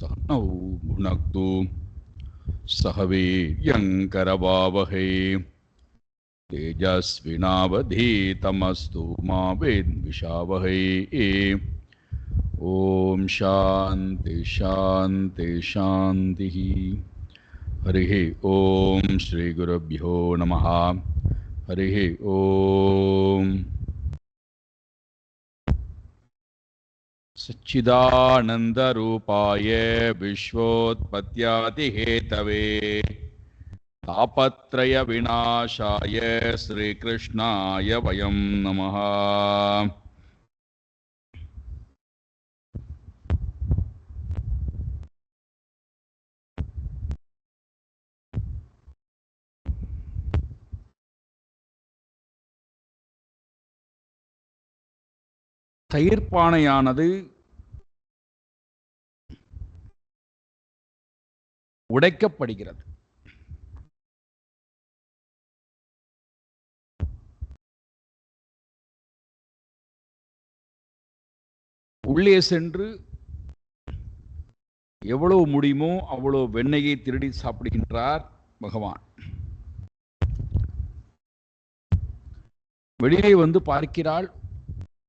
सहनौ भुनक्तु सह वीर्यङ्करवावहै तेजस्विनावधीतमस्तु मा विद्विषावहै। ओम शांति शांति शांति। हरिः ओम श्री गुरुभ्यो नमः। हरिः ओम। सच्चिदानंदरूपाय विश्वोत्पत्त्यादिहेतवे तापत्रय विनाशाय श्रीकृष्णाय वयं नमः। தயிர்பானையானது உடைக்கப்படுகிறது. உள்ளே சென்று எவ்வளவு முடியுமோ அவ்வளவு வெண்ணெயை திருடி சாப்பிடுகின்றார் பகவான். வெளியே வந்து பார்க்கிறாள்,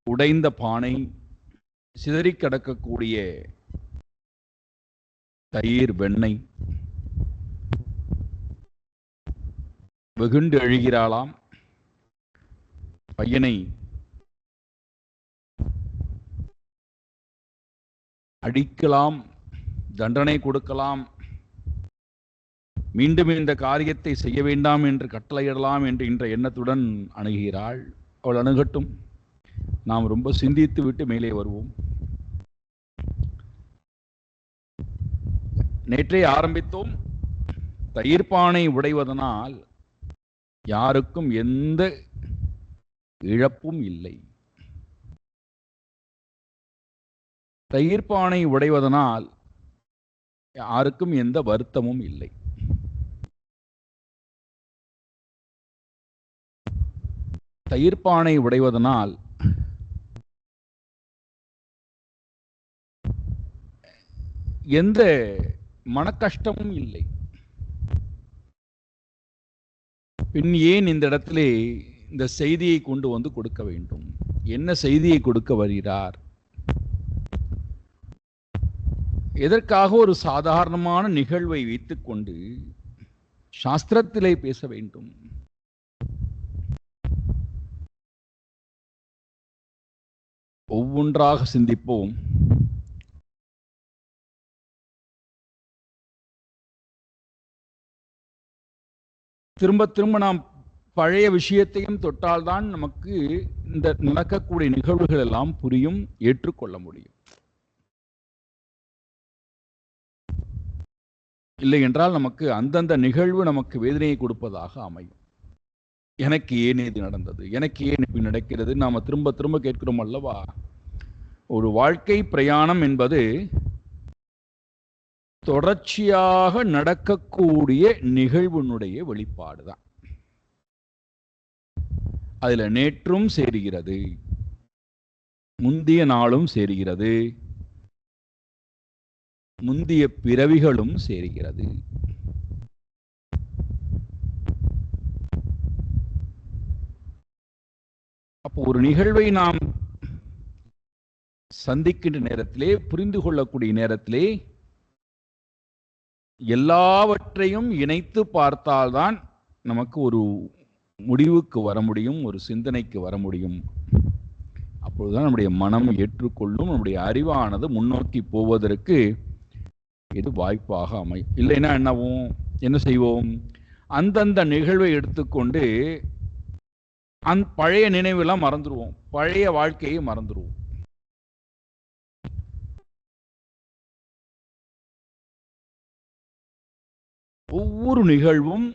உடைந்த பானை, சிதறி கிடக்கக்கூடிய தயிர் வெண்ணெய். வெகுண்டு எழுகிறாளாம். பையனை அடிக்கலாம், தண்டனை கொடுக்கலாம், மீண்டும் இந்த காரியத்தை செய்ய வேண்டாம் என்று கட்டளையிடலாம் என்று என்ற எண்ணத்துடன் அணுகிறாள். அவள் அணுகட்டும், நாம் ரொம்ப சிந்தித்து விட்டு மேலே வருவோம். நேற்றே ஆரம்பித்தோம். தயிர்பானை உடைவதனால் யாருக்கும் எந்த இழப்பும் இல்லை. தயிர்பானை உடைவதனால் யாருக்கும் எந்த வருத்தமும் இல்லை. தயிர்பானை உடைவதனால் எந்த மனக்கஷ்டமும் இல்லை. பின் ஏன் இந்த இடத்திலே இந்த செய்தியை கொண்டு வந்து கொடுக்க வேண்டும்? என்ன செய்தியை கொடுக்க வருகிறார்? எதற்காக ஒரு சாதாரணமான நிகழ்வை வைத்துக்கொண்டு சாஸ்திரத்திலே பேச வேண்டும்? ஒவ்வொன்றாக சிந்திப்போம். திரும்ப திரும்ப நாம் பழைய விஷயத்தையும் தொட்டால்தான் நமக்கு இந்த நடக்கக்கூடிய நிகழ்வுகள் எல்லாம் புரியும், ஏற்றுக்கொள்ள முடியும். இல்லை என்றால் நமக்கு அந்தந்த நிகழ்வு நமக்கு வேதனையை கொடுப்பதாக அமையும். எனக்கு ஏன் இது நடந்தது, எனக்கு ஏன் இப்படி நடக்கிறது, நாம திரும்ப திரும்ப கேட்கிறோம் அல்லவா? ஒரு வாழ்க்கை பிரயாணம் என்பது தொடர்ச்சியாக நடக்கக்கூடிய நிகழ்வுனுடைய வெளிப்பாடுதான். அதுல நேற்றும் சேருகிறது, முந்திய நாளும் சேருகிறது, முந்திய பிறவிகளும் சேருகிறது. அப்போ ஒரு நிகழ்வை நாம் சந்திக்கின்ற நேரத்திலே, புரிந்து கொள்ளக்கூடிய நேரத்திலே எல்லாவற்றையும் இணைத்து பார்த்தால்தான் நமக்கு ஒரு முடிவுக்கு வர முடியும், ஒரு சிந்தனைக்கு வர முடியும். அப்பொழுதுதான் நம்முடைய மனம் ஏற்றுக்கொள்ளும், நம்முடைய அறிவானது முன்னோக்கி போவதற்கு இது வாய்ப்பாக அமையும். இல்லைன்னா என்ன செய்வோம்? அந்தந்த நிகழ்வை எடுத்துக்கொண்டு பழைய நினைவெல்லாம் மறந்துடுவோம், பழைய வாழ்க்கையை மறந்துடுவோம். ஒவ்வொரு நிகழ்வும்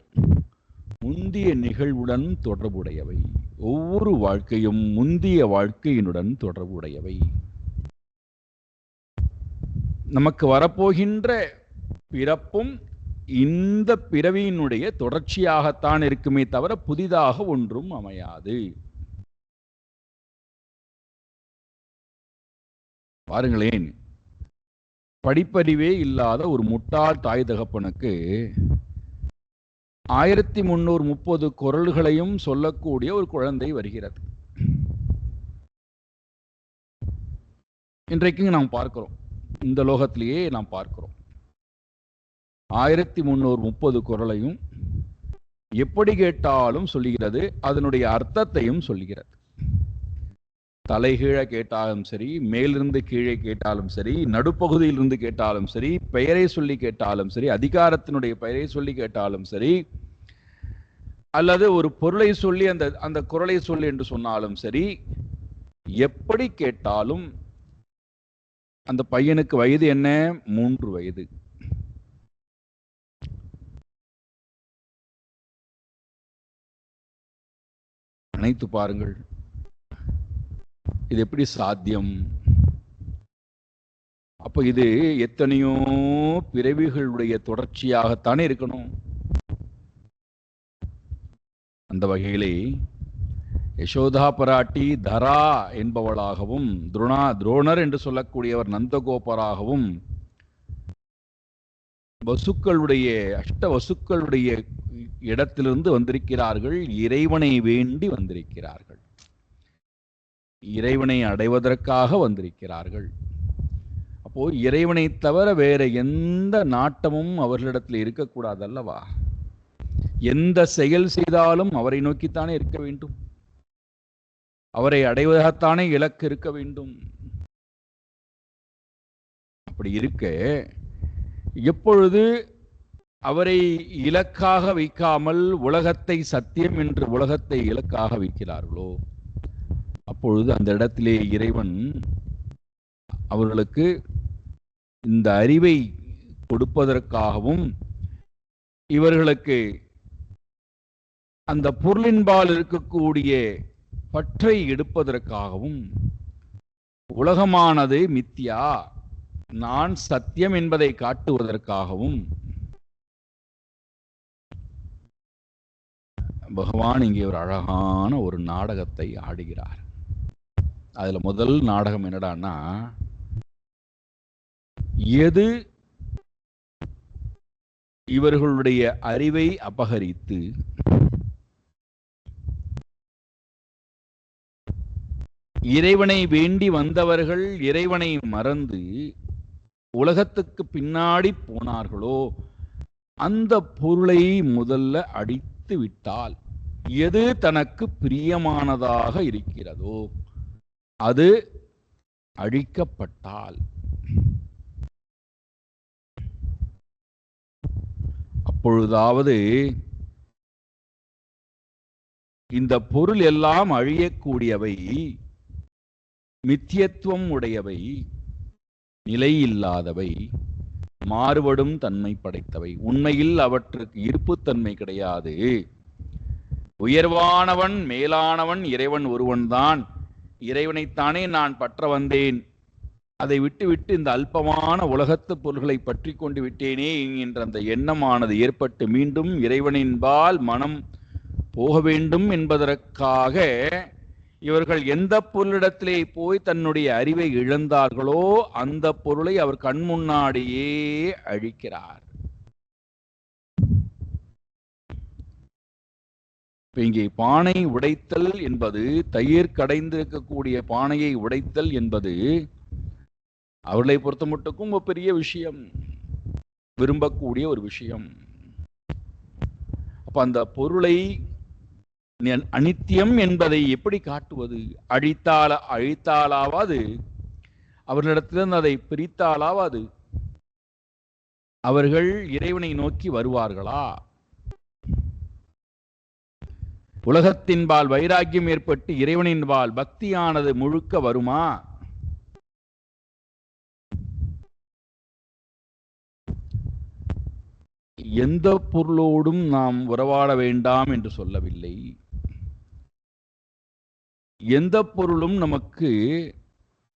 முந்திய நிகழ்வுடன் தொடர்புடையவை. ஒவ்வொரு வாழ்க்கையும் முந்திய வாழ்க்கையினுடன் தொடர்புடையவை. நமக்கு வரப்போகின்ற பிறப்பும் இந்த பிறவியினுடைய தொடர்ச்சியாகத்தான் இருக்குமே தவிர புதிதாக ஒன்றும் அமையாது. பாருங்களேன், படிப்பறிவே இல்லாத ஒரு முட்டாள் தாய் தகப்பனுக்கு 1330 குறள்களையும் சொல்லக்கூடிய ஒரு குழந்தை வருகிறது. இன்றைக்கு நாம் பார்க்கிறோம், இந்த லோகத்திலேயே நாம் பார்க்கிறோம். 1330 குறளையும் எப்படி கேட்டாலும் சொல்லுகிறது, அதனுடைய அர்த்தத்தையும் சொல்லுகிறது. தலைகீழே கேட்டாலும் சரி, மேலிருந்து கீழே கேட்டாலும் சரி, நடுப்பகுதியிலிருந்து கேட்டாலும் சரி, பெயரை சொல்லி கேட்டாலும் சரி, அதிகாரத்தினுடைய பெயரை சொல்லி கேட்டாலும் சரி, அல்லது ஒரு பொருளை சொல்லி அந்த குறளை சொல்லி என்று சொன்னாலும் சரி, எப்படி கேட்டாலும் அந்த பையனுக்கு வயது என்ன? 3 வயது. நினைத்து பாருங்கள், இது எப்படி சாத்தியம்? அப்ப இது எத்தனையோ பிறவிகளுடைய தொடர்ச்சியாகத்தானே இருக்கணும். அந்த வகையிலே யசோதா பிராட்டி தரா என்பவளாகவும், துரோணர் என்று சொல்லக்கூடியவர் நந்தகோபராகவும், வசுக்களுடைய அஷ்ட வசுக்களுடைய இடத்திலிருந்து வந்திருக்கிறார்கள். இறைவனை வேண்டி வந்திருக்கிறார்கள், இறைவனை அடைவதற்காக வந்திருக்கிறார்கள். அப்போ இறைவனை தவிர வேற எந்த நாட்டமும் அவர்களிடத்தில் இருக்கக்கூடாது அல்லவா? எந்த செயல் செய்தாலும் அவரை நோக்கித்தானே இருக்க வேண்டும், அவரை அடைவதாகத்தானே இலக்கு இருக்க வேண்டும். அப்படி இருக்க எப்பொழுது அவரை இலக்காக வைக்காமல் உலகத்தை சத்தியம் என்று உலகத்தை இலக்காக வைக்கிறார்களோ, அப்பொழுது அந்த இடத்திலே இறைவன் அவர்களுக்கு இந்த அறிவை கொடுப்பதற்காகவும், இவர்களுக்கு அந்த பொருளின்பால் இருக்கக்கூடிய பற்றை எடுப்பதற்காகவும், உலகமானது மித்யா, நான் சத்தியம் என்பதை காட்டுவதற்காகவும் பகவான் இங்கே ஒரு அழகான ஒரு நாடகத்தை ஆடுகிறார். அதுல முதல் நாடகம் என்னடான்னா, எது இவர்களுடைய அறிவை அபகரித்து இறைவனை வேண்டி வந்தவர்கள் இறைவனை மறந்து உலகத்துக்கு பின்னாடி போனார்களோ, அந்த பொருளை முதல்ல அடித்து விட்டால், எது தனக்கு பிரியமானதாக இருக்கிறதோ அது அழிக்கப்பட்டால், அப்பொழுதாவது இந்த பொருள் எல்லாம் அழியக்கூடியவை, மித்தியத்துவம் உடையவை, நிலையில்லாதவை, மாறுபடும் தன்மை படைத்தவை. உண்மையில் அவற்றுக்கு இருப்புத்தன்மை கிடையாது. உயர்வானவன் மேலானவன் இறைவன் ஒருவன்தான். இறைவனைத்தானே நான் பற்ற வந்தேன், அதை விட்டு இந்த அல்பமான உலகத்து பொருள்களை பற்றி கொண்டு விட்டேனே என்ற அந்த எண்ணமானது ஏற்பட்டு மீண்டும் இறைவனின்பால் மனம் போக வேண்டும் என்பதற்காக இவர்கள் எந்த பொருளிடத்திலே போய் தன்னுடைய அறிவை இழந்தார்களோ அந்த பொருளை அவர் கண் முன்னாடியே அழிக்கிறார். இங்கே பானை உடைத்தல் என்பது, தயிர் கடைந்திருக்கக்கூடிய பானையை உடைத்தல் என்பது அவர்களை பொறுத்த மட்டுக்கும் ஒரு பெரிய விஷயம், விரும்பக்கூடிய ஒரு விஷயம். அப்ப அந்த பொருளை அனித்தியம் என்பதை எப்படி காட்டுவது? அழித்தாலாவது, அவர்களிடத்திலிருந்து அதை பிரித்தாலாவது அவர்கள் இறைவனை நோக்கி வருவார்களா? உலகத்தின்பால் வைராக்கியம் ஏற்பட்டு இறைவனின்பால் பக்தியானது முழுக்க வருமா? எந்த பொருளோடும் நாம் உறவாட வேண்டாம் என்று சொல்லவில்லை. எந்த பொருளும் நமக்கு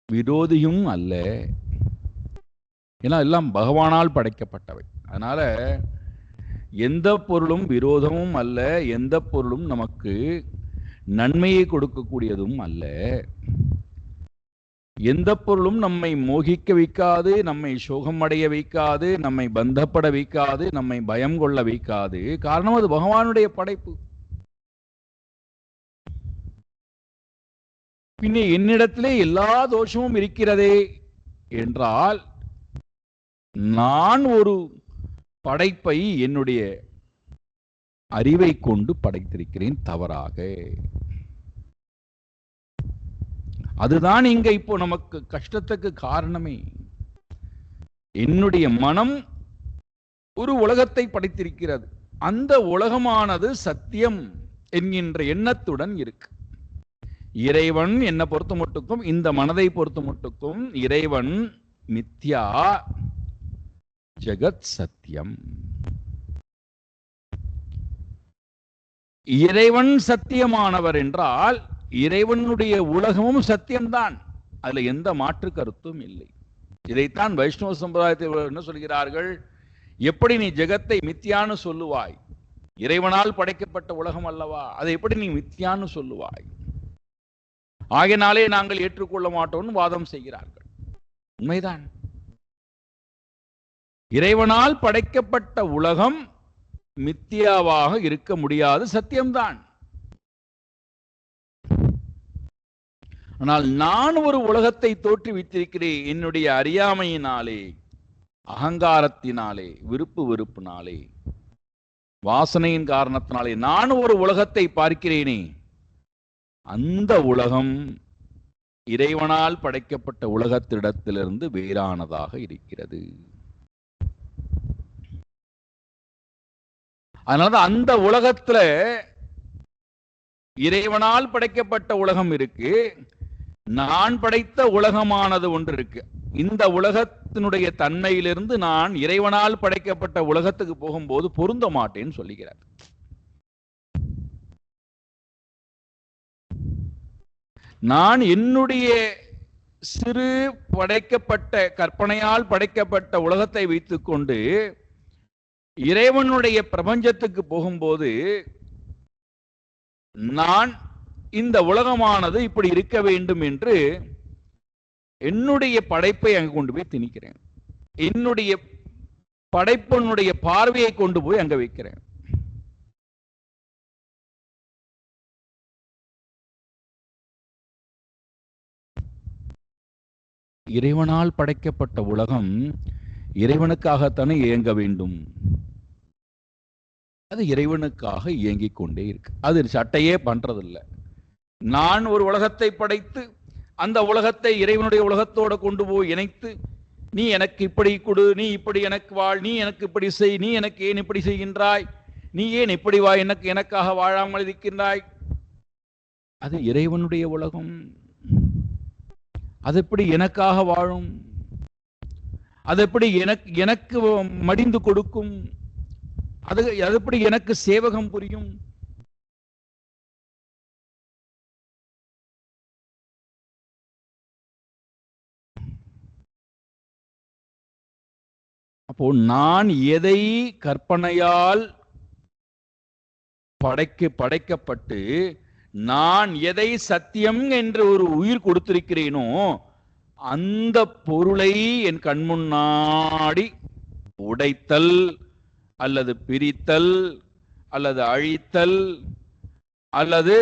விரோதியும் அல்ல. ஏன்னா எல்லாம் பகவானால் படைக்கப்பட்டவை. அதனால எந்த பொருளும் விரோதமும் அல்ல, எந்த பொருளும் நமக்கு நன்மையை கொடுக்கக்கூடியதும் அல்ல. எந்த பொருளும் நம்மை மோகிக்க வைக்காது, நம்மை சோகம் அடைய வைக்காது, நம்மை பந்தப்பட வைக்காது, நம்மை பயம் கொள்ள வைக்காது. காரணம் அது பகவானுடைய படைப்பு. பின்னே என்னிடத்திலே எல்லா தோஷமும் இருக்கிறதே என்றால் நான் ஒரு படைப்பை என்னுடைய அறிவை கொண்டு படைத்திருக்கிறேன் தவறாக. அதுதான் இங்க இப்போ நமக்கு கஷ்டத்துக்கு காரணமே. என்னுடைய மனம் ஒரு உலகத்தை படைத்திருக்கிறது. அந்த உலகமானது சத்தியம் என்கின்ற எண்ணத்துடன் இருக்கு. இறைவன் என்னை பொறுத்த மட்டுக்கும், இந்த மனதை பொறுத்த மட்டுக்கும் இறைவன் மித்யா, ஜெகத் சத்தியம். இறைவன் சத்தியமானவர் என்றால் இறைவனுடைய உலகமும் சத்தியம்தான். அதுல எந்த மாற்று கருத்தும் இல்லை. இதைத்தான் வைஷ்ணவ சம்பிரதாயத்தில் என்ன சொல்கிறார்கள்? எப்படி நீ ஜெகத்தை மித்தியான்னு சொல்லுவாய்? இறைவனால் படைக்கப்பட்ட உலகம் அல்லவா, அதை எப்படி நீ மித்தியான்னு சொல்லுவாய்? ஆகையினாலே நாங்கள் ஏற்றுக்கொள்ள மாட்டோம்னு வாதம் செய்கிறார்கள். உண்மைதான். இறைவனால் படைக்கப்பட்ட உலகம் மித்தியாவாக இருக்க முடியாது, சத்தியம்தான். ஆனால் நான் ஒரு உலகத்தை தோற்றுவித்திருக்கிறேன் என்னுடைய அறியாமையினாலே, அகங்காரத்தினாலே, விருப்பு வெறுப்பினாலே, வாசனையின் காரணத்தினாலே நான் ஒரு உலகத்தை பார்க்கிறேனே, அந்த உலகம் இறைவனால் படைக்கப்பட்ட உலகத்திடத்திலிருந்து வேறானதாக இருக்கிறது. அதனாலதான் அந்த உலகத்துல இறைவனால் படைக்கப்பட்ட உலகம் இருக்கு, நான் படைத்த உலகமானது ஒன்று இருக்கு. இந்த உலகத்தினுடைய தன்மையிலிருந்து நான் இறைவனால் படைக்கப்பட்ட உலகத்துக்கு போகும்போது பொருந்த மாட்டேன்னு சொல்லுகிறார். நான் என்னுடைய சிறு படைக்கப்பட்ட கற்பனையால் படைக்கப்பட்ட உலகத்தை வைத்துக்கொண்டு இறைவனுடைய பிரபஞ்சத்துக்கு போகும்போது நான் இந்த உலகமானது இப்படி இருக்க வேண்டும் என்று என்னுடைய படைப்பை அங்கு கொண்டு போய் திணிக்கிறேன். என்னுடைய படைப்பினுடைய பார்வையை கொண்டு போய் அங்க வைக்கிறேன். இறைவனால் படைக்கப்பட்ட உலகம் இறைவனுக்காகத்தானே இயங்க வேண்டும். அது இறைவனுக்காக இயங்கிக் கொண்டே இருக்கு. அது சட்டையே பண்றதில்லை. நான் ஒரு உலகத்தை படைத்து அந்த உலகத்தை இறைவனுடைய உலகத்தோடு கொண்டு போய் இணைத்து, நீ எனக்கு இப்படி கொடு, நீ இப்படி எனக்கு வாழ், நீ எனக்கு இப்படி செய், நீ எனக்கு ஏன் இப்படி செய்கின்றாய், நீ ஏன் இப்படி வா, எனக்காக வாழாமல் இருக்கின்றாய். அது இறைவனுடைய உலகம். அது எப்படி எனக்காக வாழும்? அது எப்படி எனக்கு மடிந்து கொடுக்கும்? அது எப்படி எனக்கு சேவகம் புரியும்? அப்போ நான் எதை கற்பனையால் படைக்கப்பட்டு நான் எதை சத்தியம் என்று ஒரு உயிர் கொடுத்திருக்கிறேனோ அந்த பொருளை என் கண்முன்னாடி உடைத்தல் அல்லது பிரித்தல் அல்லது அழித்தல் அல்லது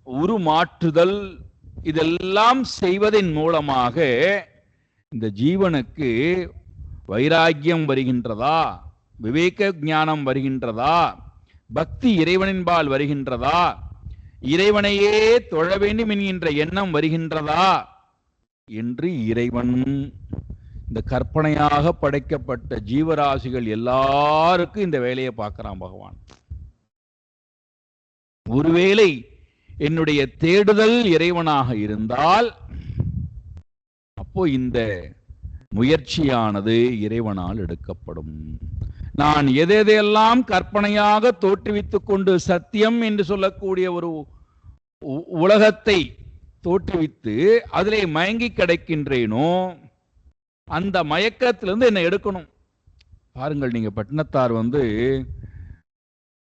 உருமாற்றுதல், இதெல்லாம் செய்வதன் மூலமாக இந்த ஜீவனுக்கு வைராக்கியம் வருகின்றதா, விவேக ஞானம் வருகின்றதா, பக்தி இறைவனின்பால் வருகின்றதா, இறைவனையே தொழ வேண்டும் என்கின்ற எண்ணம் வருகின்றதா என்று இறைவன் இந்த கற்பனையாக படைக்கப்பட்ட ஜீவராசிகள் எல்லாருக்கும் இந்த வேலையை பார்க்கிறான் பகவான். ஒருவேளை என்னுடைய தேடுதல் இறைவனாக இருந்தால் அப்போ இந்த முயற்சியானது இறைவனால் எடுக்கப்படும். நான் எதையெல்லாம் கற்பனையாக தோற்றுவித்துக் கொண்டு சத்தியம் என்று சொல்லக்கூடிய ஒரு உலகத்தை தோற்றுவித்து அதிலே மயங்கி கிடைக்கின்றேனோ அந்த மயக்கத்திலிருந்து என்னை எடுக்கணும். பாருங்கள், நீங்க பட்டினத்தார்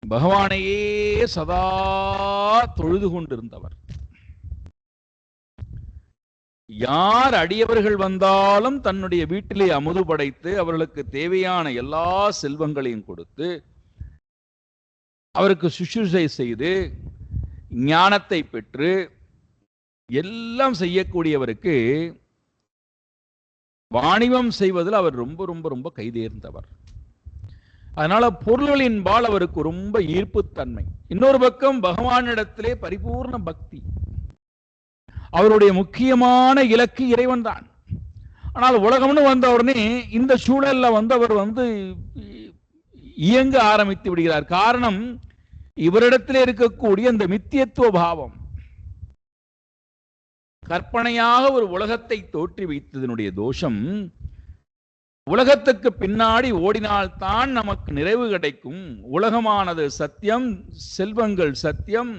பகவானையே சதா தொழுது கொண்டிருந்தவர். யார் அடியவர்கள் வந்தாலும் தன்னுடைய வீட்டிலே அமுது படைத்து அவர்களுக்கு தேவையான எல்லா செல்வங்களையும் கொடுத்து அவருக்கு சுசுசை செய்து ஞானத்தை பெற்று எல்லாம் செய்யக்கூடியவருக்கு வாணிபம் செய்வதில் அவர் ரொம்ப ரொம்ப ரொம்ப கைதேர்ந்தவர். அதனால பொருள்களின்பால் அவருக்கு ரொம்ப ஈர்ப்புத்தன்மை. இன்னொரு பக்கம் பகவானிடத்திலே பரிபூர்ண பக்தி. அவருடைய முக்கியமான இலக்கு இறைவன் தான். ஆனால் உலகம்னு வந்த உடனே இந்த சூழல்ல அவர் இயங்க ஆரம்பித்து விடுகிறார். காரணம், இவரிடத்தில் இருக்கக்கூடிய அந்த மித்தியத்துவ பாவம். கற்பனையாக ஒரு உலகத்தை தோற்றி வைத்ததனுடைய தோஷம், உலகத்துக்கு பின்னாடி ஓடினால்தான் நமக்கு நிறைவு கிடைக்கும், உலகமானது சத்தியம், செல்வங்கள் சத்தியம்,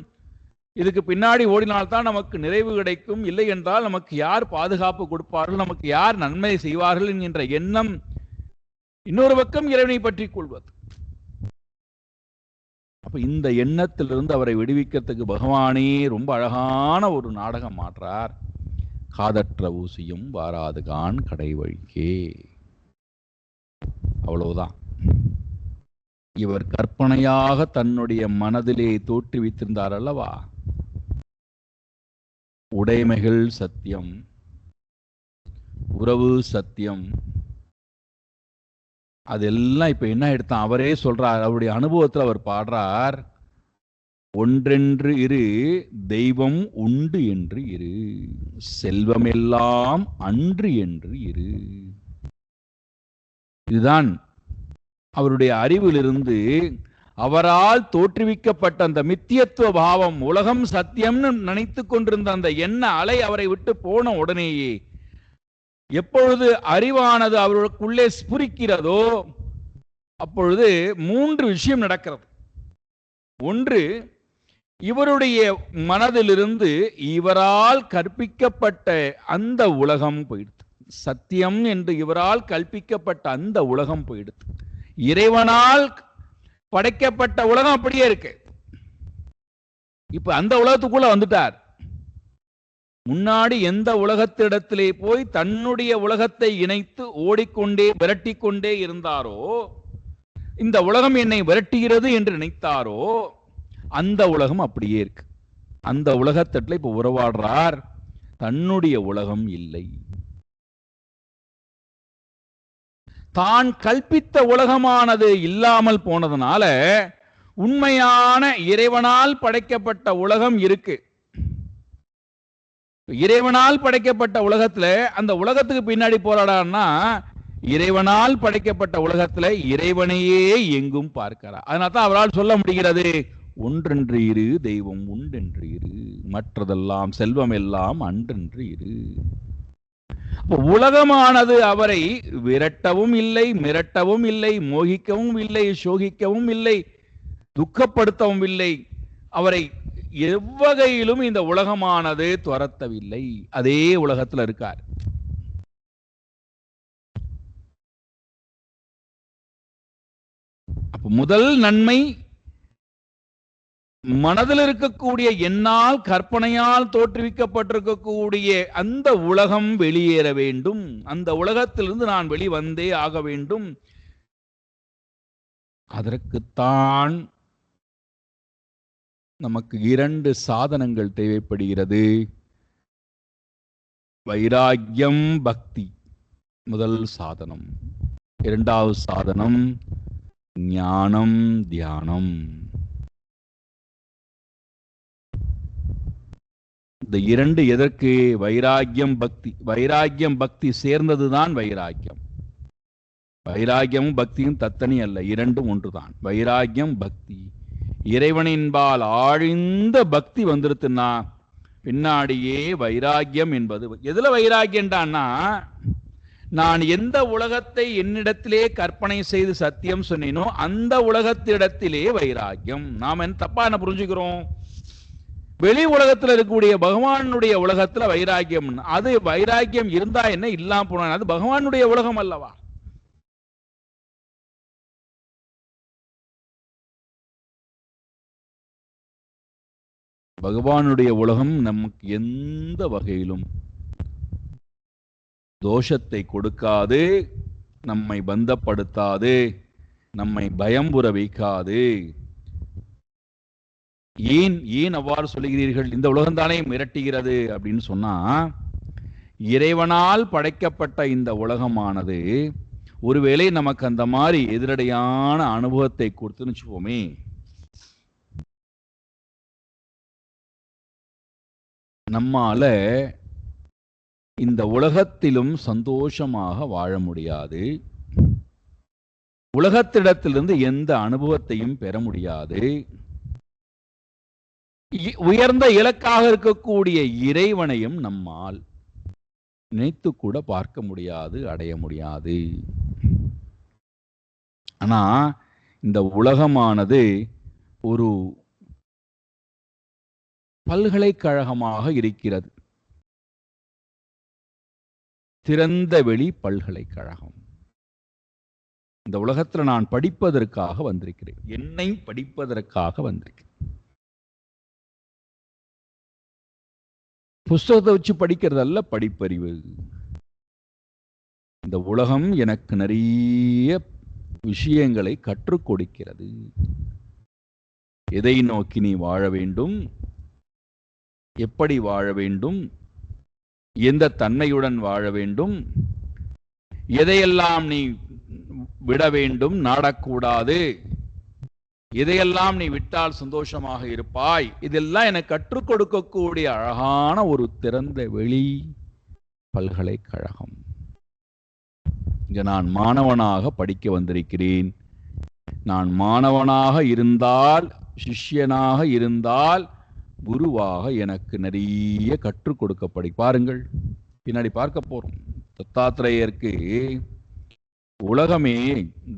இதுக்கு பின்னாடி ஓடினால்தான் நமக்கு நிறைவு கிடைக்கும், இல்லை என்றால் நமக்கு யார் பாதுகாப்பு கொடுப்பார்கள், நமக்கு யார் நன்மை செய்வார்கள் என்கின்ற எண்ணம் இன்னொரு பக்கம் இறைவனை பற்றி கொள்வது. அப்ப இந்த எண்ணத்திலிருந்து அவரை விடுவிக்கிறதுக்கு பகவானே ரொம்ப அழகான ஒரு நாடகம் மாற்றார். காதற்ற ஊசியும் வாராதுகான் கடை வழிக்கே. அவ்வளவுதான். இவர் கற்பனையாக தன்னுடைய மனதிலே தோற்றுவித்திருந்தார் அல்லவா, உடைமைகள் சத்தியம், உறவு சத்தியம், அதெல்லாம் இப்ப என்ன எடுத்தான் அவரே சொல்றார். அவருடைய அனுபவத்தில் அவர் பாடுறார், ஒன்றென்று இரு தெய்வம் உண்டு என்று இரு, செல்வமெல்லாம் அன்று என்று இரு. இதுதான் அவருடைய அறிவிலிருந்து அவரால் தோற்றுவிக்கப்பட்ட அந்த மித்தியத்துவ பாவம், உலகம் சத்தியம்னு நினைத்து கொண்டிருந்த அந்த எண்ண அலை அவரை விட்டு போன உடனேயே எப்பொழுது அறிவானது அவருக்குள்ளே ஸ்புரிக்கிறதோ அப்பொழுது 3 விஷயம் நடக்கிறது. ஒன்று, இவருடைய மனதிலிருந்து இவரால் கற்பிக்கப்பட்ட அந்த உலகம் போயிடுது. சத்தியம் என்று இவரால் கற்பிக்கப்பட்ட அந்த உலகம் போயிடுது. இறைவனால் படைக்கப்பட்ட உலகம் அப்படியே இருக்கு. இப்ப அந்த உலகத்துக்குள்ள வந்துட்டார். முன்னாடி எந்த உலகத்திடத்திலே போய் தன்னுடைய உலகத்தை இணைத்து ஓடிக்கொண்டே விரட்டி கொண்டே இருந்தாரோ, இந்த உலகம் என்னை விரட்டுகிறது என்று நினைத்தாரோ, அந்த உலகம் அப்படியே இருக்கு. அந்த உலகத்தில இப்ப உறவாடுறார். தன்னுடைய உலகம் இல்லை. தான் கல்பித்த உலகமானது இல்லாமல் போனதுனால உண்மையான இறைவனால் படைக்கப்பட்ட உலகம் இருக்கு. இறைவனால் படைக்கப்பட்ட உலகத்துல அந்த உலகத்துக்கு பின்னாடி போராடான்னா, இறைவனால் படைக்கப்பட்ட உலகத்துல இறைவனையே எங்கும் பார்க்கிறார். அதனால தான் அவரால் சொல்ல முடிகிறது, ஒன்றென்று இரு தெய்வம் உண்டென்று இரு, மற்றதெல்லாம் செல்வம் எல்லாம் அன்றென்று இரு. உலகமானது அவரை விரட்டவும் இல்லை, மிரட்டவும் இல்லை, மோகிக்கவும் இல்லை, சோகிக்கவும் இல்லை, துக்கப்படுத்தவும் இல்லை. அவரை எவ்வகையிலும் இந்த உலகமானது துரத்தவில்லை. அதே உலகத்தில் இருக்கார். அப்ப முதல் நன்மை, மனதில் இருக்கக்கூடிய என்னால் கற்பனையால் தோற்றுவிக்கப்பட்டிருக்கக்கூடிய அந்த உலகம் வெளியேற வேண்டும். அந்த உலகத்திலிருந்து நான் வெளிவந்தே ஆக வேண்டும். அதற்குத்தான் நமக்கு 2 சாதனங்கள் தேவைப்படுகிறது. வைராக்கியம், பக்தி முதல் சாதனம். 2வது சாதனம் ஞானம், தியானம். இந்த 2 எதற்கு? வைராக்கியம், பக்தி. வைராக்கியம் பக்தி சேர்ந்ததுதான் வைராக்கியம். வைராக்கியமும் பக்தியும் தத்தனி அல்ல, 2ம் ஒன்றுதான். வைராக்கியம் பக்தி. இறைவனின்பால் ஆழ்ந்த பக்தி வந்துருத்துன்னா பின்னாடியே வைராக்கியம் என்பது. எதுல வைராக்கியம்டான்னா, நான் எந்த உலகத்தை என்னிடத்திலே கற்பனை செய்து சத்தியம் சொன்னேனோ அந்த உலகத்திடத்திலே வைராக்கியம். நாம் என்ன தப்பா என்ன புரிஞ்சுக்கிறோம்? வெளி உலகத்தில் இருக்கக்கூடிய பகவானுடைய உலகத்துல வைராக்கியம். அது வைராக்கியம் இருந்தா என்ன, இல்லாம போனா அது பகவானுடைய உலகம் அல்லவா? பகவானுடைய உலகம் நமக்கு எந்த வகையிலும் தோஷத்தை கொடுக்காது, நம்மை பந்தப்படுத்தாது, நம்மை பயம்புற வைக்காது. ஏன் ஏன் அவ்வாறு சொல்லுகிறீர்கள்? இந்த உலகம்தானே மிரட்டுகிறது அப்படின்னு சொன்னா, இறைவனால் படைக்கப்பட்ட இந்த உலகமானது ஒருவேளை நமக்கு அந்த மாதிரி எதிரடையான அனுபவத்தை கொடுத்துன்னு வச்சுப்போமே, நம்மால இந்த உலகத்திலும் சந்தோஷமாக வாழ முடியாது, உலகத்திடத்திலிருந்து எந்த அனுபவத்தையும் பெற முடியாது, உயர்ந்த இலக்காக இருக்கக்கூடிய இறைவனையும் நம்மால் நினைத்து கூட பார்க்க முடியாது, அடைய முடியாது. ஆனா இந்த உலகமானது ஒரு பல்கலைக்கழகமாக இருக்கிறது. திறந்த வெளி பல்கலைக்கழகம். இந்த உலகத்துல நான் படிப்பதற்காக வந்திருக்கிறேன், என்னை படிப்பதற்காக வந்திருக்கிறேன். புஸ்தகத்தை வச்சு படிக்கிறது அல்ல படிப்பறிவு. இந்த உலகம் எனக்கு நிறைய விஷயங்களை கற்றுக் கொடுக்கிறது. எதை நோக்கி நீ வாழ வேண்டும், எப்படி வாழ வேண்டும், எந்த தன்மையுடன் வாழ வேண்டும், எதையெல்லாம் நீ விட வேண்டும், நாடக்கூடாது, எதையெல்லாம் நீ விட்டால் சந்தோஷமாக இருப்பாய், இதெல்லாம் எனக்கு கற்றுக் கொடுக்கக்கூடிய அழகான ஒரு திறந்த வெளி பல்கலைக்கழகம். இங்க நான் மாணவனாக படிக்க வந்திருக்கிறேன். நான் மாணவனாக இருந்தால், சிஷ்யனாக இருந்தால், குருவாக எனக்கு நிறைய கற்றுக் கொடுக்கப்படி. பாருங்கள், பின்னாடி பார்க்க போறோம். தத்தாத்திரேயருக்கு உலகமே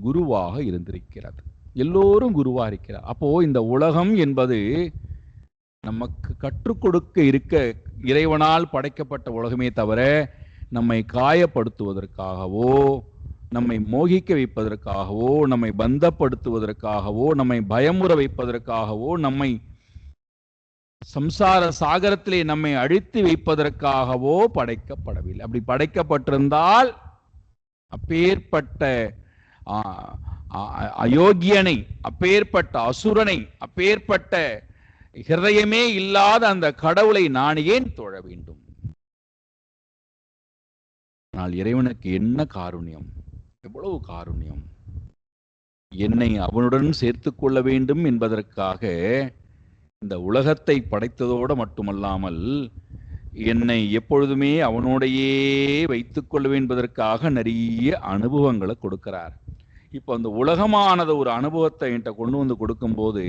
குருவாக இருந்திருக்கிறது. எல்லோரும் குருவா இருக்கிறார். அப்போ இந்த உலகம் என்பது நமக்கு கற்றுக் கொடுக்க இருக்க இறைவனால் படைக்கப்பட்ட உலகமே தவிர நம்மை காயப்படுத்துவதற்காகவோ, நம்மை மோகிக்க வைப்பதற்காகவோ, நம்மை பந்தப்படுத்துவதற்காகவோ, நம்மை பயமுற வைப்பதற்காகவோ, நம்மை சம்சார சாகரத்திலே நம்மை அழித்து வைப்பதற்காகவோ படைக்கப்படவில்லை. அப்படி படைக்கப்பட்டிருந்தால் அப்பேற்பட்ட அயோக்கியனை, அப்பேற்பட்ட அசுரனை, அப்பேற்பட்ட ஹிருதயமே இல்லாத அந்த கடவுளை நான் ஏன் தொழ வேண்டும்? ஆனால் இறைவனுக்கு என்ன காருண்யம், எவ்வளவு காருண்யம்! என்னை அவனுடன் சேர்த்து கொள்ள வேண்டும் என்பதற்காக இந்த உலகத்தை படைத்ததோடு மட்டுமல்லாமல் என்னை எப்பொழுதுமே அவனோடையே வைத்துக் கொள்ள என்பதற்காக நிறைய அனுபவங்களை கொடுக்கிறார். இப்போ அந்த உலகமானது ஒரு அனுபவத்தை என்கிட்ட கொண்டு வந்து கொடுக்கும்போது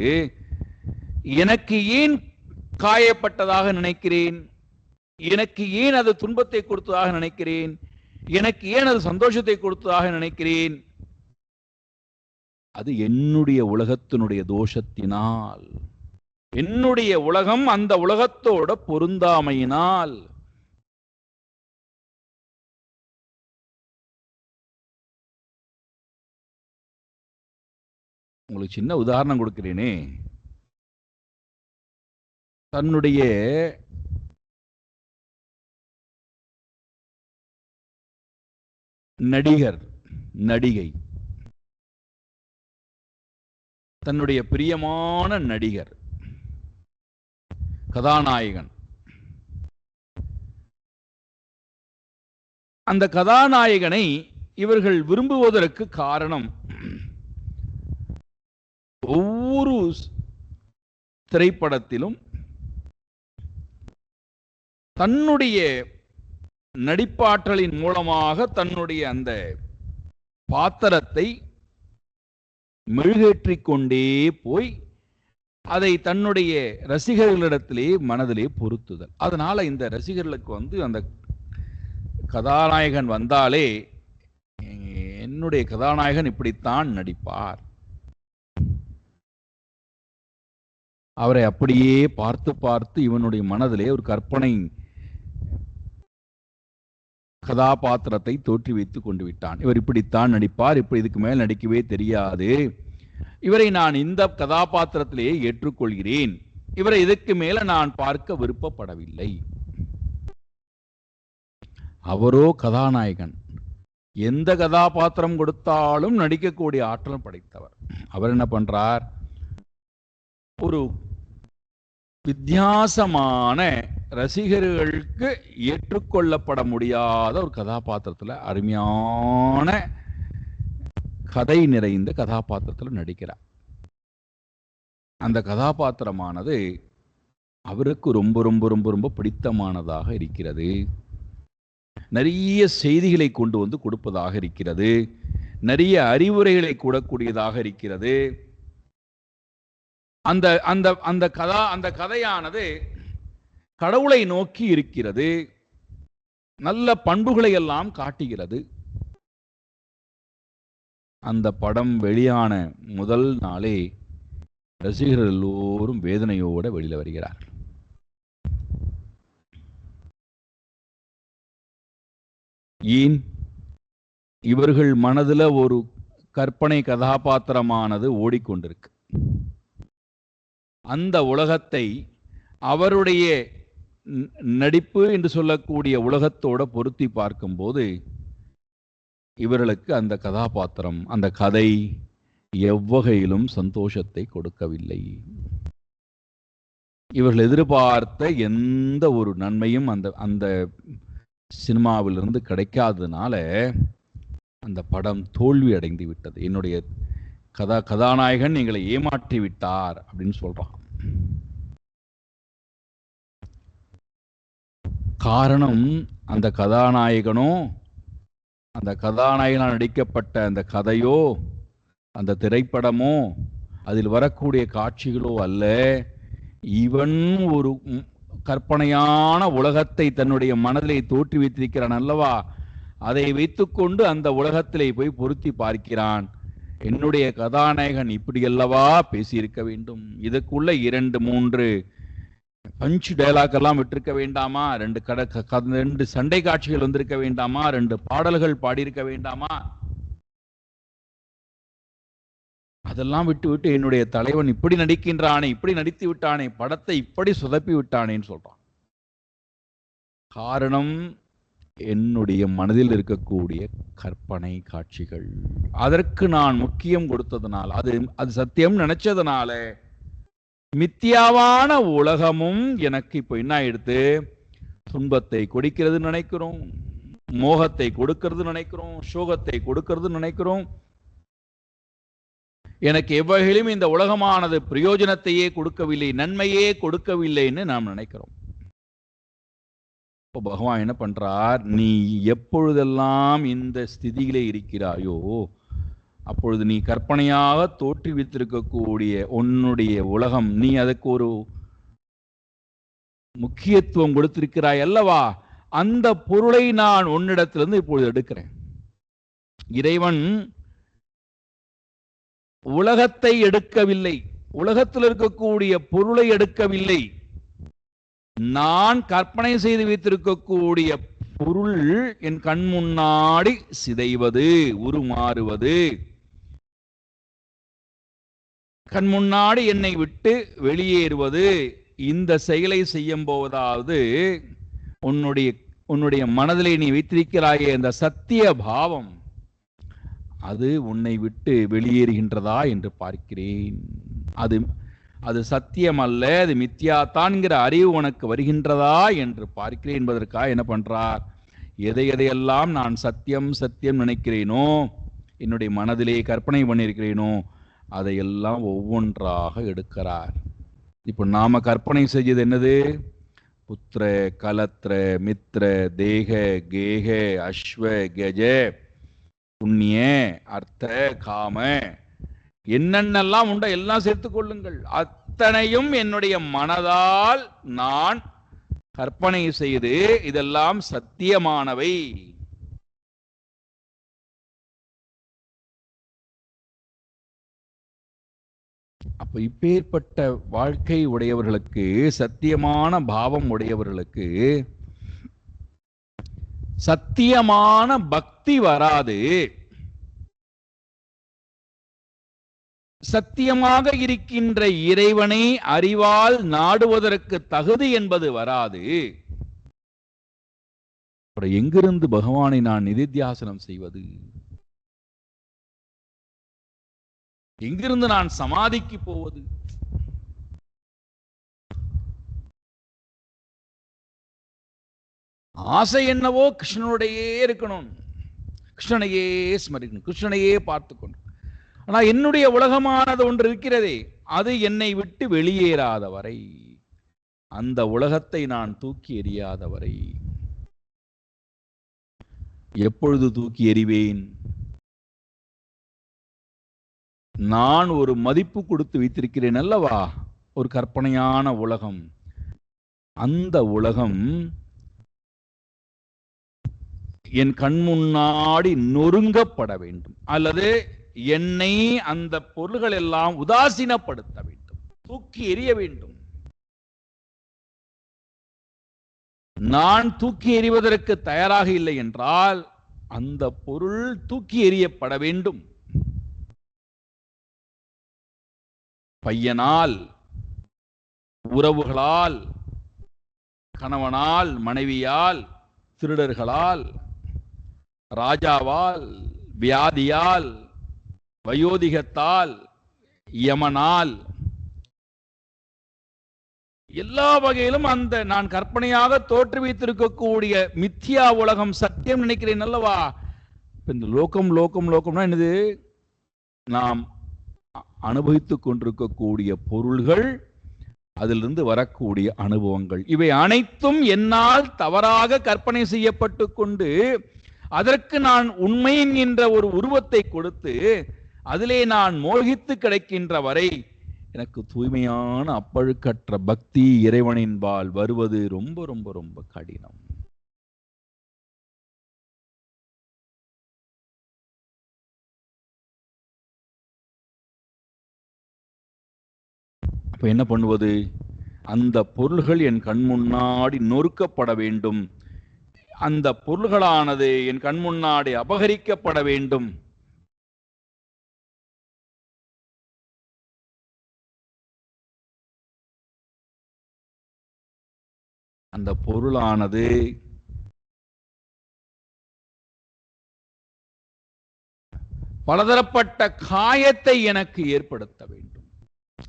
எனக்கு ஏன் காயப்பட்டதாக நினைக்கிறேன், எனக்கு ஏன் அது துன்பத்தை கொடுத்ததாக நினைக்கிறேன், எனக்கு ஏன் அது சந்தோஷத்தை கொடுத்ததாக நினைக்கிறேன்? அது என்னுடைய உலகத்தினுடைய தோஷத்தினால், என்னுடைய உலகம் அந்த உலகத்தோட பொருந்தாமையினால். உங்களுக்கு சின்ன உதாரணம் கொடுக்கிறேனே. தன்னுடைய நடிகர், நடிகை, தன்னுடைய பிரியமான நடிகர், கதாநாயகன், அந்த கதாநாயகனை இவர்கள் விரும்புவதற்கு காரணம், ஒவ்வொரு திரைப்படத்திலும் தன்னுடைய நடிப்பாற்றலின் மூலமாக தன்னுடைய அந்த பாத்திரத்தை மெழுகேற்றிக் கொண்டே போய் அதை தன்னுடைய ரசிகர்களிடத்திலே மனதிலே பொருத்துதல். அதனால இந்த ரசிகர்களுக்கு அந்த கதாநாயகன் வந்தாலே என்னுடைய கதாநாயகன் இப்படித்தான் நடிப்பார், அவரை அப்படியே பார்த்து பார்த்து இவனுடைய மனதிலே ஒரு கற்பனை கதாபாத்திரத்தை தோற்றி வைத்துக் கொண்டு விட்டான். இவர் இப்படித்தான் நடிப்பார், இப்படி இதுக்கு மேல் நடிக்கவே தெரியாது, இவரை நான் இந்த கதாபாத்திரத்திலேயே ஏற்றுக்கொள்கிறேன், இவரை இதுக்கு மேல நான் பார்க்க விருப்பப்படவில்லை. அவரோ கதாநாயகன். எந்த கதாபாத்திரம் கொடுத்தாலும் நடிக்கக்கூடிய ஆற்றல் படைத்தவர். அவர் என்ன பண்றார், ஒரு வித்தியாசமான ரசிகர்களுக்கு ஏற்றுக்கொள்ளப்பட முடியாத ஒரு கதாபாத்திரத்தில், அருமையான கதை நிறைந்த கதாபாத்திரத்தில் நடிக்கிறார். அந்த கதாபாத்திரமானது அவருக்கு ரொம்ப ரொம்ப ரொம்ப ரொம்ப பிடித்தமானதாக இருக்கிறது. நிறைய செய்திகளை கொண்டு வந்து கொடுப்பதாக இருக்கிறது. நிறைய அறிவுரைகளை கூடக்கூடியதாக இருக்கிறது. அந்த அந்த அந்த கதையானது கடவுளை நோக்கி இருக்கிறது. நல்ல பண்புகளை எல்லாம் காட்டுகிறது. அந்த படம் வெளியான முதல் நாளே ரசிகர்கள் எல்லோரும் வேதனையோட வெளியில வருகிறார்கள். ஏன்? இவர்கள் மனதில் ஒரு கற்பனை கதாபாத்திரமானது ஓடிக்கொண்டிருக்கு. அந்த உலகத்தை அவருடைய நடிப்பு என்று சொல்லக்கூடிய உலகத்தோட பொருத்தி பார்க்கும்போது இவர்களுக்கு அந்த கதாபாத்திரம், அந்த கதை எவ்வகையிலும் சந்தோஷத்தை கொடுக்கவில்லை. இவர்கள் எதிர்பார்த்த எந்த ஒரு நன்மையும் அந்த அந்த சினிமாவிலிருந்து கிடைக்காததுனால அந்த படம் தோல்வி அடைந்து விட்டது. என்னுடைய கதாநாயகன் எங்களை ஏமாற்றி விட்டார் அப்படின்னு சொல்றான். காரணம், அந்த கதாநாயகனோ, அந்த கதாநாயகனால் நடிக்கப்பட்ட அந்த கதையோ, அந்த திரைப்படமோ, அதில் வரக்கூடிய காட்சிகளோ அல்ல. இவன் ஒரு கற்பனையான உலகத்தை தன்னுடைய மனதிலே தோற்றி வைத்திருக்கிறான் அல்லவா, அதை வைத்துக்கொண்டு அந்த உலகத்திலே போய் பொருத்தி பார்க்கிறான். என்னுடைய கதாநாயகன் இப்படி அல்லவா பேசியிருக்க வேண்டும், இதுக்குள்ள 2-3 பஞ்ச் டயலாக் எல்லாம் விட்டிருக்க வேண்டாமா, 2 சண்டை காட்சிகள் வந்திருக்க வேண்டாமா, 2 பாடல்கள் பாடியிருக்க வேண்டாமா, அதெல்லாம் விட்டு விட்டு என்னுடைய தலைவன் இப்படி நடிக்கின்றானே, இப்படி நடித்து விட்டானே, படத்தை இப்படி சொதப்பி விட்டானேன்னு சொல்றான். காரணம், என்னுடைய மனதில் இருக்கக்கூடிய கற்பனை காட்சிகள், அதற்கு நான் முக்கியம் கொடுத்ததுனால, அது சத்தியம் நினைச்சதுனால மித்தியாவான உலகமும் எனக்கு இப்போ என்ன ஆயிடுத்து, துன்பத்தை கொடுக்கிறது நினைக்கிறோம், மோகத்தை கொடுக்கிறது நினைக்கிறோம், சோகத்தை கொடுக்கிறது நினைக்கிறோம். எனக்கு எவ்வகையிலும் இந்த உலகமானது பிரயோஜனத்தையே கொடுக்கவில்லை, நன்மையே கொடுக்கவில்லைன்னு நாம் நினைக்கிறோம். இப்போ பகவான் என்ன பண்றார், நீ எப்பொழுதெல்லாம் இந்த ஸ்திதியிலே இருக்கிறாயோ அப்பொழுது நீ கற்பனையாக தோற்றுவித்திருக்கக்கூடிய உன்னுடைய உலகம், நீ அதுக்கு ஒரு முக்கியத்துவம் கொடுத்திருக்கிறாய் அல்லவா, அந்த பொருளை நான் உன்னிடத்திலிருந்து இப்பொழுது எடுக்கிறேன். இறைவன் உலகத்தை எடுக்கவில்லை, உலகத்தில் இருக்கக்கூடிய பொருளை எடுக்கவில்லை. நான் கற்பனை செய்து வைத்திருக்கக்கூடிய பொருள் என் கண் முன்னாடி சிதைவது, உருமாறுவது, கண் முன்னாடி என்னை விட்டு வெளியேறுவது, இந்த செயலை செய்யும் போவதாவது உன்னுடைய மனதிலே நீ வைத்திருக்கிறாயே அந்த சத்திய பாவம், அது உன்னை விட்டு வெளியேறுகின்றதா என்று பார்க்கிறேன். அது சத்தியம் அல்ல, அது மித்யாத்தான்கிற அறிவு உனக்கு வருகின்றதா என்று பார்க்கிறேன் என்பதற்காக என்ன பண்றார், எதையெல்லாம் நான் சத்தியம் சத்தியம் நினைக்கிறேனோ, என்னுடைய மனதிலே கற்பனை பண்ணியிருக்கிறேனோ, அதையெல்லாம் ஒவ்வொன்றாக எடுக்கிறார். இப்போ நாம கற்பனை செய்தது என்னது, புத்திர கலத்திர மித்ர தேக கேக அஸ்வ கஜ புண்ணிய அர்த்த காம, என்னென்னலாம் உண்டோ எல்லாம் சேர்த்துக் கொள்ளுங்கள், அத்தனையும் என்னுடைய மனதால் நான் கற்பனை செய்து இதெல்லாம் சத்தியமானவை. அப்ப இப்பேற்பட்ட வாழ்க்கை உடையவர்களுக்கு, சத்தியமான பாவம் உடையவர்களுக்கு சத்தியமான பக்தி வராது, சத்தியமாக இருக்கின்ற இறைவனை அறிவால் நாடுவதற்கு தகுதி என்பது வராது. அப்புறம் எங்கிருந்து பகவானை நான் நிதித்தியாசனம் செய்வது? எங்கிருந்து நான் சமாதிக்கு போவது? ஆசை என்னவோ கிருஷ்ணனுடையே இருக்கணும், கிருஷ்ணனையே ஸ்மரிக்கணும், கிருஷ்ணனையே பார்த்துக்கணும். ஆனா என்னுடைய உலகமானது ஒன்று இருக்கிறதே, அது என்னை விட்டு வெளியேறாத வரை, அந்த உலகத்தை நான் தூக்கி எறியாத வரை. எப்பொழுது தூக்கி எறிவேன்? நான் ஒரு மதிப்பு கொடுத்து வைத்திருக்கிறேன் அல்லவா, ஒரு கற்பனையான உலகம். அந்த உலகம் என் கண் முன்னாடி நொறுங்கப்பட வேண்டும், அல்லது என்னை அந்த பொருள்கள் எல்லாம் உதாசீனப்படுத்த வேண்டும், தூக்கி எறிய வேண்டும். நான் தூக்கி எறிவதற்கு தயாராக இல்லை என்றால் அந்த பொருள் தூக்கி எறியப்பட வேண்டும். பையனால், உறவுகளால், கணவனால், மனைவியால், திருடர்களால், ராஜாவால், வியாதியால், வயோதிகத்தால், யமனால், எல்லா வகையிலும் அந்த நான் கற்பனையாக தோற்றுவித்திருக்கக்கூடிய மித்யா உலகம் சத்தியம் நினைக்கிறேன் அல்லவா. இந்த லோகம் லோகம் லோகம்னா என்னது? நாம் அனுபவித்துக் கொண்டிருக்கக்கூடிய பொருள்கள், அதிலிருந்து வரக்கூடிய அனுபவங்கள், இவை அனைத்தும் என்னால் தவறாக கற்பனை செய்யப்பட்டு கொண்டு அதற்கு நான் உண்மை என்கின்ற ஒரு உருவத்தை கொடுத்து அதிலே நான் மோகித்து கிடைக்கின்ற வரை எனக்கு தூய்மையான அப்பழுக்கற்ற பக்தி இறைவனின்பால் வருவது ரொம்ப ரொம்ப ரொம்ப கடினம். அப்ப என்ன பண்ணுவது? அந்த பொருள்கள் என் கண் முன்னாடி நொறுக்கப்பட வேண்டும், அந்த பொருள்களானது என் கண் முன்னாடி அபகரிக்கப்பட வேண்டும். அந்த பொருளானது பலதரப்பட்ட காயத்தை எனக்கு ஏற்படுத்த வேண்டும்.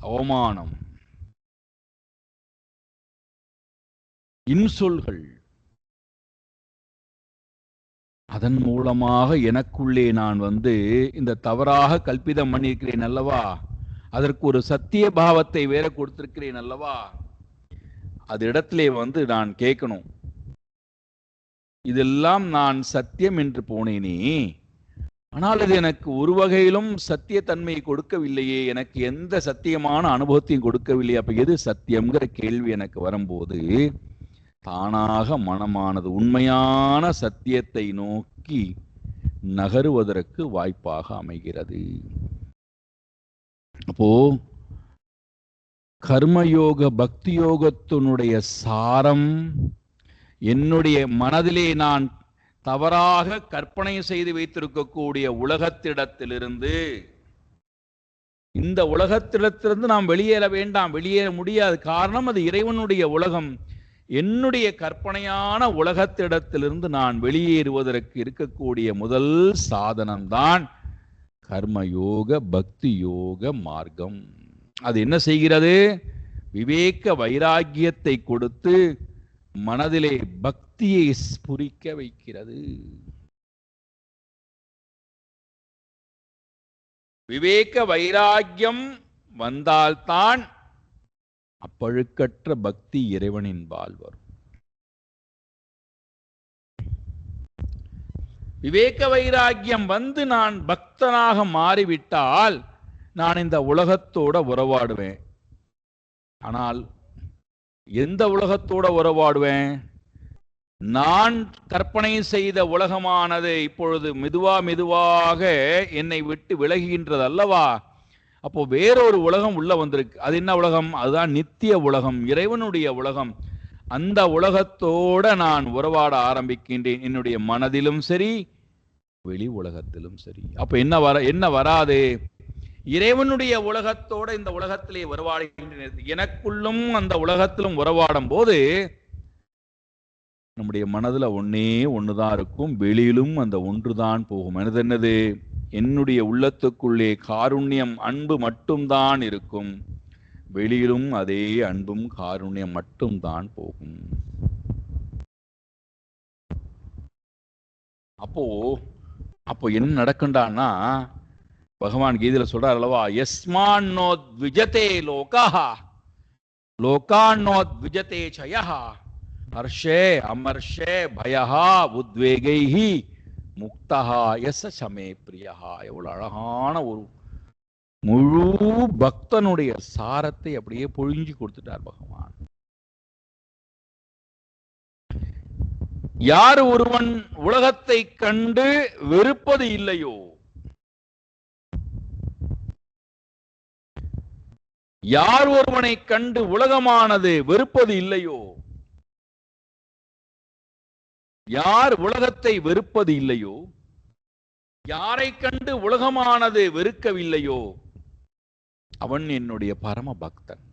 அவமானம், இன்சொல்கள், அதன் மூலமாக எனக்குள்ளே நான் இந்த தவறாக கல்பிதம் பண்ணியிருக்கிறேன் அல்லவா, அதற்கு ஒரு சத்திய பாவத்தை வேற கொடுத்திருக்கிறேன் அல்லவா. அது இடத்திலே நான் கேட்கணும், இதெல்லாம் நான் சத்தியம் என்று போனேனே, ஆனால் இது எனக்கு ஒரு வகையிலும் சத்தியத்தன்மையை கொடுக்கவில்லையே, எனக்கு எந்த சத்தியமான அனுபவத்தையும் கொடுக்கவில்லையே. அப்ப எது சத்தியம்ங்கிற கேள்வி எனக்கு வரும்போது தானாக மனமானது உண்மையான சத்தியத்தை நோக்கி நகருவதற்கு வாய்ப்பாக அமைகிறது. அப்போ கர்மயோக பக்தி யோகத்தினுடைய சாரம், என்னுடைய மனதிலே நான் தவறாக கற்பனை செய்து வைத்திருக்கக்கூடிய உலகத்திடத்திலிருந்து, இந்த உலகத்திடத்திலிருந்து நாம் வெளியேற வேண்டாம், வெளியேற முடியாது. காரணம், அது இறைவனுடைய உலகம். என்னுடைய கற்பனையான உலகத்திடத்திலிருந்து நான் வெளியேறுவதற்கு இருக்கக்கூடிய முதல் சாதனம்தான் கர்மயோக பக்தி யோக மார்க்கம். அது என்ன செய்கிறது? விவேக வைராக்கியத்தை கொடுத்து மனதிலே பக்தியை ஸ்புரிக்க வைக்கிறது. விவேக வைராக்கியம் வந்தால்தான் அப்பழுக்கற்ற பக்தி இறைவனின்பால் வரும். விவேக வைராக்கியம் நான் பக்தனாக மாறிவிட்டால் நான் இந்த உலகத்தோட உறவாடுவேன். ஆனால் எந்த உலகத்தோட உறவாடுவேன்? நான் கற்பனை செய்த உலகமானது இப்பொழுது மெதுவாக என்னை விட்டு விலகுகின்றது அல்லவா. அப்போ வேறொரு உலகம் உள்ள வந்திருக்கு. அது என்ன உலகம்? அதுதான் நித்திய உலகம், இறைவனுடைய உலகம். அந்த உலகத்தோட நான் உறவாட ஆரம்பிக்கின்றேன், என்னுடைய மனதிலும் சரி வெளி உலகத்திலும் சரி. அப்ப என்ன வராது? இறைவனுடைய உலகத்தோட இந்த உலகத்திலே உறவாடுகின்றன. எனக்குள்ளும் அந்த உலகத்திலும் உறவாடும் போது நம்முடைய மனதுல ஒன்னே ஒண்ணுதான் இருக்கும், வெளியிலும் அந்த ஒன்றுதான் போகும். என்னது? என்னுடைய உள்ளத்துக்குள்ளே காருண்யம் அன்பு மட்டும்தான் இருக்கும், வெளியிலும் அதே அன்பும் காருண்யம் மட்டும்தான் போகும். அப்போ என்ன நடக்குண்டான்னா, பகவான் கீதையில சொல்றார் அல்லவா, யஸ்மான்னோத் விஜதே லோகஹ லோகான்னோத் விஜதே சயஹ ஹர்ஷே அமர்ஷே பயஹா உத்வேகைஹி முக்தஹா யஸ சமே பிரியஹா. எவ்வளவு அழகான ஒரு முழு பக்தனுடைய சாரத்தை அப்படியே பொழிஞ்சு கொடுத்துட்டார் பகவான். யார் ஒருவன் உலகத்தை கண்டு வெறுப்பது இல்லையோ, யார் ஒருவனை கண்டு உலகமானது வெறுப்பது இல்லையோ, யார் உலகத்தை வெறுப்பது இல்லையோ, யாரை கண்டு உலகமானது வெறுக்கவில்லையோ, அவன் என்னுடைய பரம பக்தன்.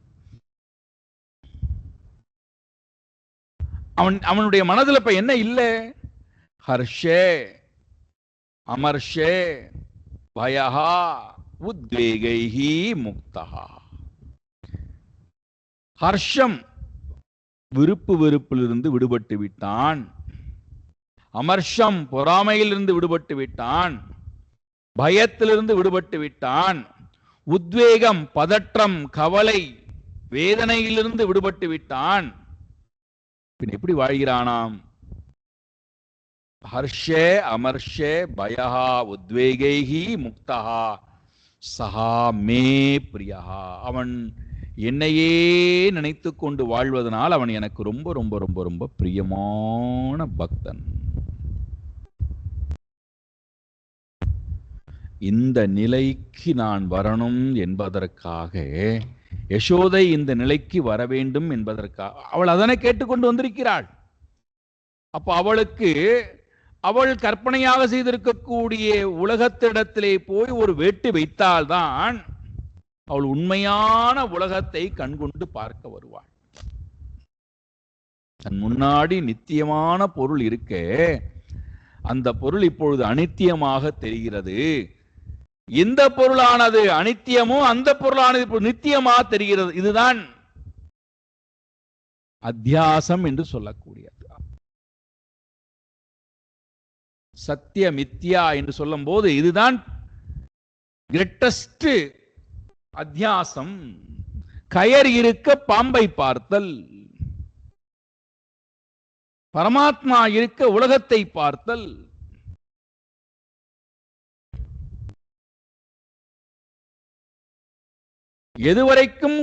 அவனுடைய மனதில் இப்ப என்ன இல்லை? ஹர்ஷே அமர்ஷே பயஹா உத்வேகைஹி முக்தஹா. ஹர்ஷம் விருப்பு வெறுப்பிலிருந்து விடுபட்டு விட்டான், அமர்ஷம் பொறாமையிலிருந்து விடுபட்டு விட்டான், பயத்திலிருந்து விடுபட்டு விட்டான், உத்வேகம் பதற்றம் கவலை வேதனையிலிருந்து விடுபட்டு விட்டான். எப்படி வாழ்கிறானாம்? ஹர்ஷே அமர்ஷே பயஹா உத்வேகைஹி முக்தஹா சஹா மே பிரியஹா. அவன் என்னையே நினைத்து கொண்டு வாழ்வதனால் அவன் எனக்கு ரொம்ப ரொம்ப ரொம்ப ரொம்ப பிரியமான பக்தன். இந்த நிலைக்கு நான் வரணும் என்பதற்காக, யசோதை இந்த நிலைக்கு வர வேண்டும் என்பதற்காக அவள் அதனை கேட்டுக்கொண்டு வந்திருக்கிறாள். அப்ப அவளுக்கு அவள் கற்பனையாக செய்திருக்கக்கூடிய உலகத்திடத்திலே போய் ஒரு வேட்டு வைத்தால்தான் அவள் உண்மையான உலகத்தை கண்கொண்டு பார்க்க வருவாள். தன் முன்னாடி நித்தியமான பொருள் இருக்க, அந்த பொருள் இப்பொழுது அனித்தியமாக தெரிகிறது. எந்த பொருளானது அனித்தியமோ அந்த பொருளானது இப்போ நித்தியமா தெரிகிறது. இதுதான் அத்தியாசம் என்று சொல்லக்கூடியது. சத்திய மித்யா என்று சொல்லும் போது இதுதான் கிரேட்டஸ்ட் அத்தியாசம். கயர் இருக்க பாம்பை பார்த்தல், பரமாத்மா இருக்க உலகத்தை பார்த்தல். எதுவரைக்கும்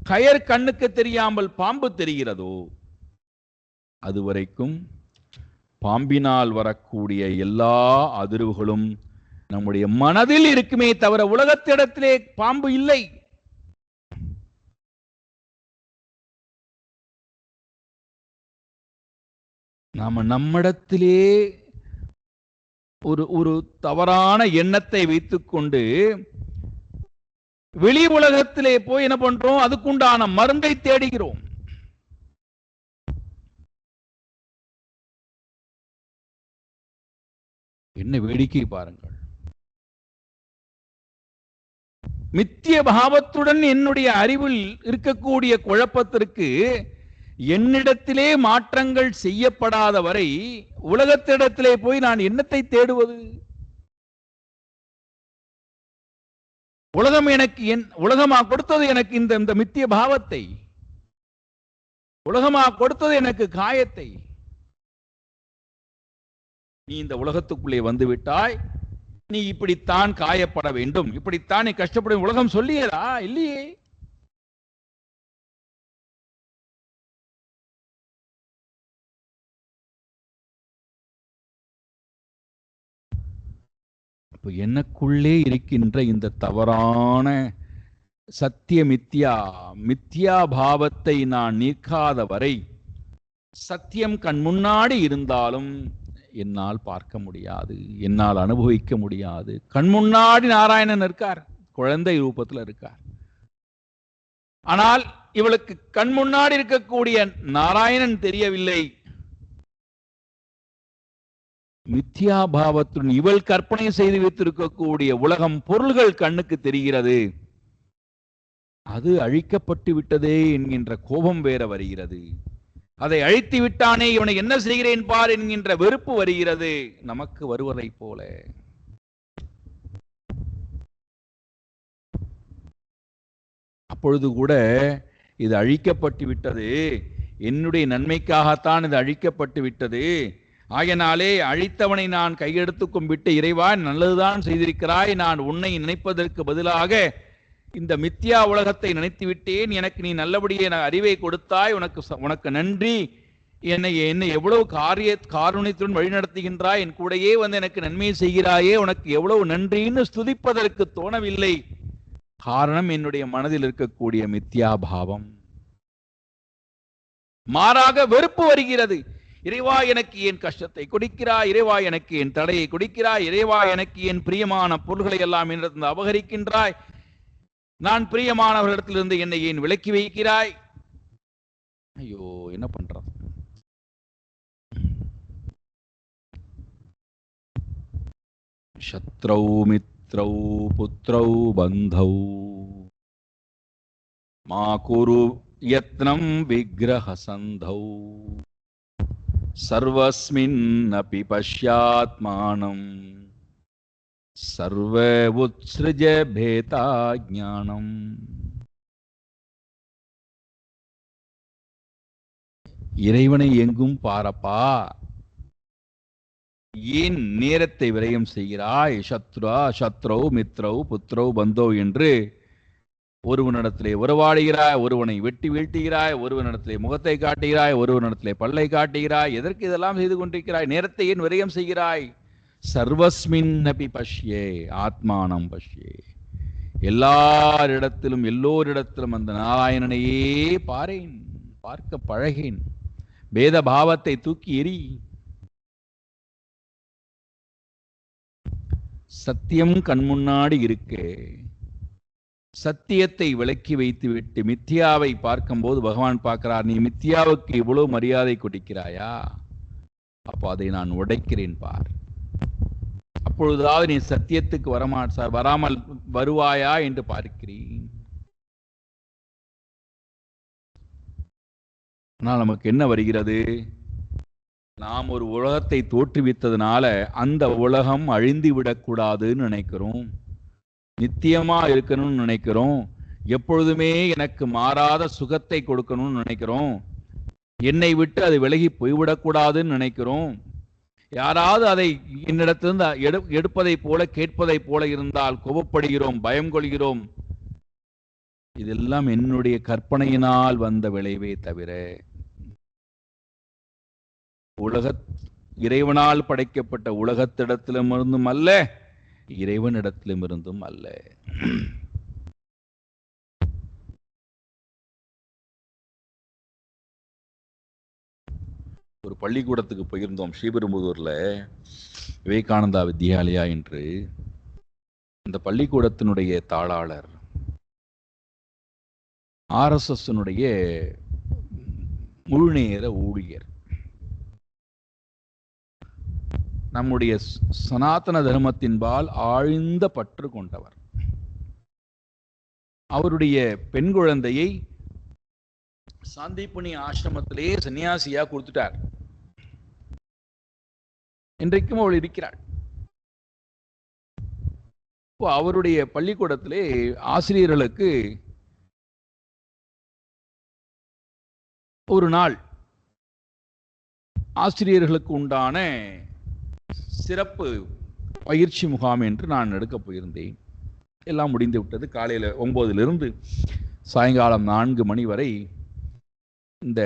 கயர் கண்ணுக்கு தெரியாமல் பாம்பு தெரிகிறதோ, அதுவரைக்கும் பாம்பினால் வரக்கூடிய எல்லா அதிர்வுகளும் நம்முடைய மனதில் இருக்குமே தவிர உலகத்திடத்திலே பாம்பு இல்லை. நாம நம்மிடத்திலே ஒரு தவறான எண்ணத்தை வைத்துக்கொண்டு வெளி உலகத்திலே போய் என்ன பண்றோம்? அதுக்குண்டான மருந்தை தேடுகிறோம். என்ன வேடிக்கை பாருங்கள். மித்திய பாவத்துடன் என்னுடைய அறிவில் இருக்கக்கூடிய குழப்பத்திற்கு என்னிடத்திலே மாற்றங்கள் செய்யப்படாத வரை உலகத்திடத்திலே போய் நான் என்னத்தை தேடுவது? உலகம் எனக்கு உலகமா கொடுத்தது எனக்கு இந்த மித்திய பாவத்தை, உலகமா கொடுத்தது எனக்கு காயத்தை. நீ இந்த உலகத்துக்குள்ளே வந்து விட்டாய், நீ இப்படித்தான் காயப்பட வேண்டும், இப்படித்தான் நீ கஷ்டப்படும் உலகம் சொல்லியதா? இல்லையே. எனக்குள்ளே இருக்கின்ற இந்த தவறான சத்திய மித்யா பாவத்தை நான் நீக்காத வரை சத்தியம் கண் முன்னாடி இருந்தாலும் என்னால் பார்க்க முடியாது, என்னால் அனுபவிக்க முடியாது. கண் முன்னாடி நாராயணன் இருக்கார், குழந்தை ரூபத்தில் இருக்கார். ஆனால் இவளுக்கு கண் முன்னாடி இருக்கக்கூடிய நாராயணன் தெரியவில்லை. மித்யாபாவத்துடன் இவள் கற்பனை செய்து வைத்திருக்கக்கூடிய உலகம் பொருள்கள் கண்ணுக்கு தெரிகிறது. அது அழிக்கப்பட்டு விட்டதே என்கின்ற கோபம் வேற வருகிறது. அதை அழித்து விட்டானே, இவனை என்ன செய்கிறேன் பார் என்கின்ற வெறுப்பு வருகிறது நமக்கு வருவதை போல. அப்பொழுது கூட இது அழிக்கப்பட்டு விட்டது, என்னுடைய நன்மைக்காகத்தான் இது அழிக்கப்பட்டு விட்டது, ஆகையினாலே அழித்தவனை நான் கையெடுத்து கும்பிட்டு இறைவா நல்லதுதான் செய்திருக்கிறாய், நான் உன்னை நினைப்பதற்கு பதிலாக இந்த மித்யா உலகத்தை நினைத்து விட்டேன், எனக்கு நீ நல்லபடியே அறிவை கொடுத்தாய், உனக்கு நன்றி, என்னை எவ்வளவு காருண்யத்துடன் வழிநடத்துகின்றாய், என் கூடையே வந்து எனக்கு நன்மை செய்கிறாயே, உனக்கு எவ்வளவு நன்றின்னு ஸ்துதிப்பதற்கு தோணவில்லை. காரணம் என்னுடைய மனதில் இருக்கக்கூடிய மித்யாபாவம். மாறாக வெறுப்பு வருகிறது. இறைவா எனக்கு என் கஷ்டத்தை கொடுக்கிறாய், இறைவா எனக்கு என் தடையை கொடுக்கிறாய், இறைவா எனக்கு என் பிரியமான பொருள்களை எல்லாம் என்னிடத்தில் அபகரிக்கின்றாய், நான் பிரியமானவர்களிடத்திலிருந்து என்னை ஏன் விலக்கி வைக்கிறாய். ஐயோ என்ன பண்றது? சத்ரௌ மித்ரௌ புத்ரௌ பந்தௌ மா குரு யத்னம் விக்ரஹ சந்தௌ சர்வஸ்மின்னபி பஷ்யாத்மானம் சர்வ உத்ஸ்ருஜ பேதா ஞானம். இறைவனை எங்கும் பாரப்பா, ஏன் நேரத்தை விரயம் செய்கிறாய்? சத்ரௌ மித்ரௌ புத்ரௌ பந்தோ என்று ஒருவனிடத்திலே உறவாடுகிறாய், ஒருவனை வெட்டி வீழ்த்துகிறாய், ஒருவனிடத்திலே முகத்தை காட்டுகிறாய், ஒருவனிடத்திலே பல்லை காட்டுகிறாய். எதற்கு இதெல்லாம் செய்து கொண்டிருக்கிறாய்? நேரத்தை ஏன் விரயம் செய்கிறாய்? சர்வஸ்மின் அபி பஷ்யே ஆத்மானம் பஷ்யே, எல்லாரிடத்திலும் எல்லோரிடத்திலும் அந்த நாராயணனையே பாரேன், பார்க்க பழகேன். பேத பாவத்தை தூக்கி எறி. சத்தியம் கண்முன்னாடி இருக்கே, சத்தியத்தை விலக்கி வைத்துவிட்டு மித்யாவை பார்க்கும்போது பகவான் பார்க்கிறார், நீ மித்யாவுக்கு இவ்வளவு மரியாதை கொடுக்கிறாயா, அப்போ அதை நான் உடைக்கிறேன் பார். அப்பொழுதாவது நீ சத்தியத்துக்கு வராமல் வருவாயா என்று பார்க்கிறேன். ஆனால் நமக்கு என்ன வருகிறது? நாம் ஒரு உலகத்தை தோற்றுவித்ததுனால அந்த உலகம் அழிந்து விடக்கூடாதுன்னு நினைக்கிறோம், நித்தியமா இருக்கணும்னு நினைக்கிறோம், எப்பொழுதுமே எனக்கு மாறாத சுகத்தை கொடுக்கணும்னு நினைக்கிறோம், என்னை விட்டு அது விலகி போய்விடக்கூடாதுன்னு நினைக்கிறோம். யாராவது அதை என்னிடத்திலிருந்து எடுப்பதை போல கேட்பதை போல இருந்தால் கோபப்படுகிறோம், பயம் கொள்கிறோம். இதெல்லாம் என்னுடைய கற்பனையினால் வந்த விளைவே தவிர இறைவனால் படைக்கப்பட்ட உலகத்திடத்திலும் இருந்தும் அல்ல, இறைவனிடத்திலும் இருந்தும் அல்ல. ஒரு பள்ளிக்கூடத்துக்கு போயிருந்தோம், ஸ்ரீபெரும்புதூர்ல விவேகானந்தா வித்யாலயா என்று. இந்த பள்ளிக்கூடத்தினுடைய தாளாளர் RSSனுடைய முழுநேர ஊழியர், நம்முடைய சனாதன தர்மத்தின்பால் ஆழ்ந்த பற்று கொண்டவர். அவருடைய பெண் குழந்தையை சாந்திப்புனி ஆசிரமத்திலே சன்னியாசியா கொடுத்துட்டார். இன்றைக்கும் அவள் இருக்கிறாள். அவருடைய பள்ளிக்கூடத்திலே ஆசிரியர்களுக்கு ஒரு நாள் ஆசிரியர்களுக்கு உண்டான சிறப்பு பயிற்சி முகாம் என்று நான் எடுக்கப் போயிருந்தேன். எல்லாம் முடிந்து விட்டது. காலையில் 9 சாயங்காலம் 4 மணி வரை இந்த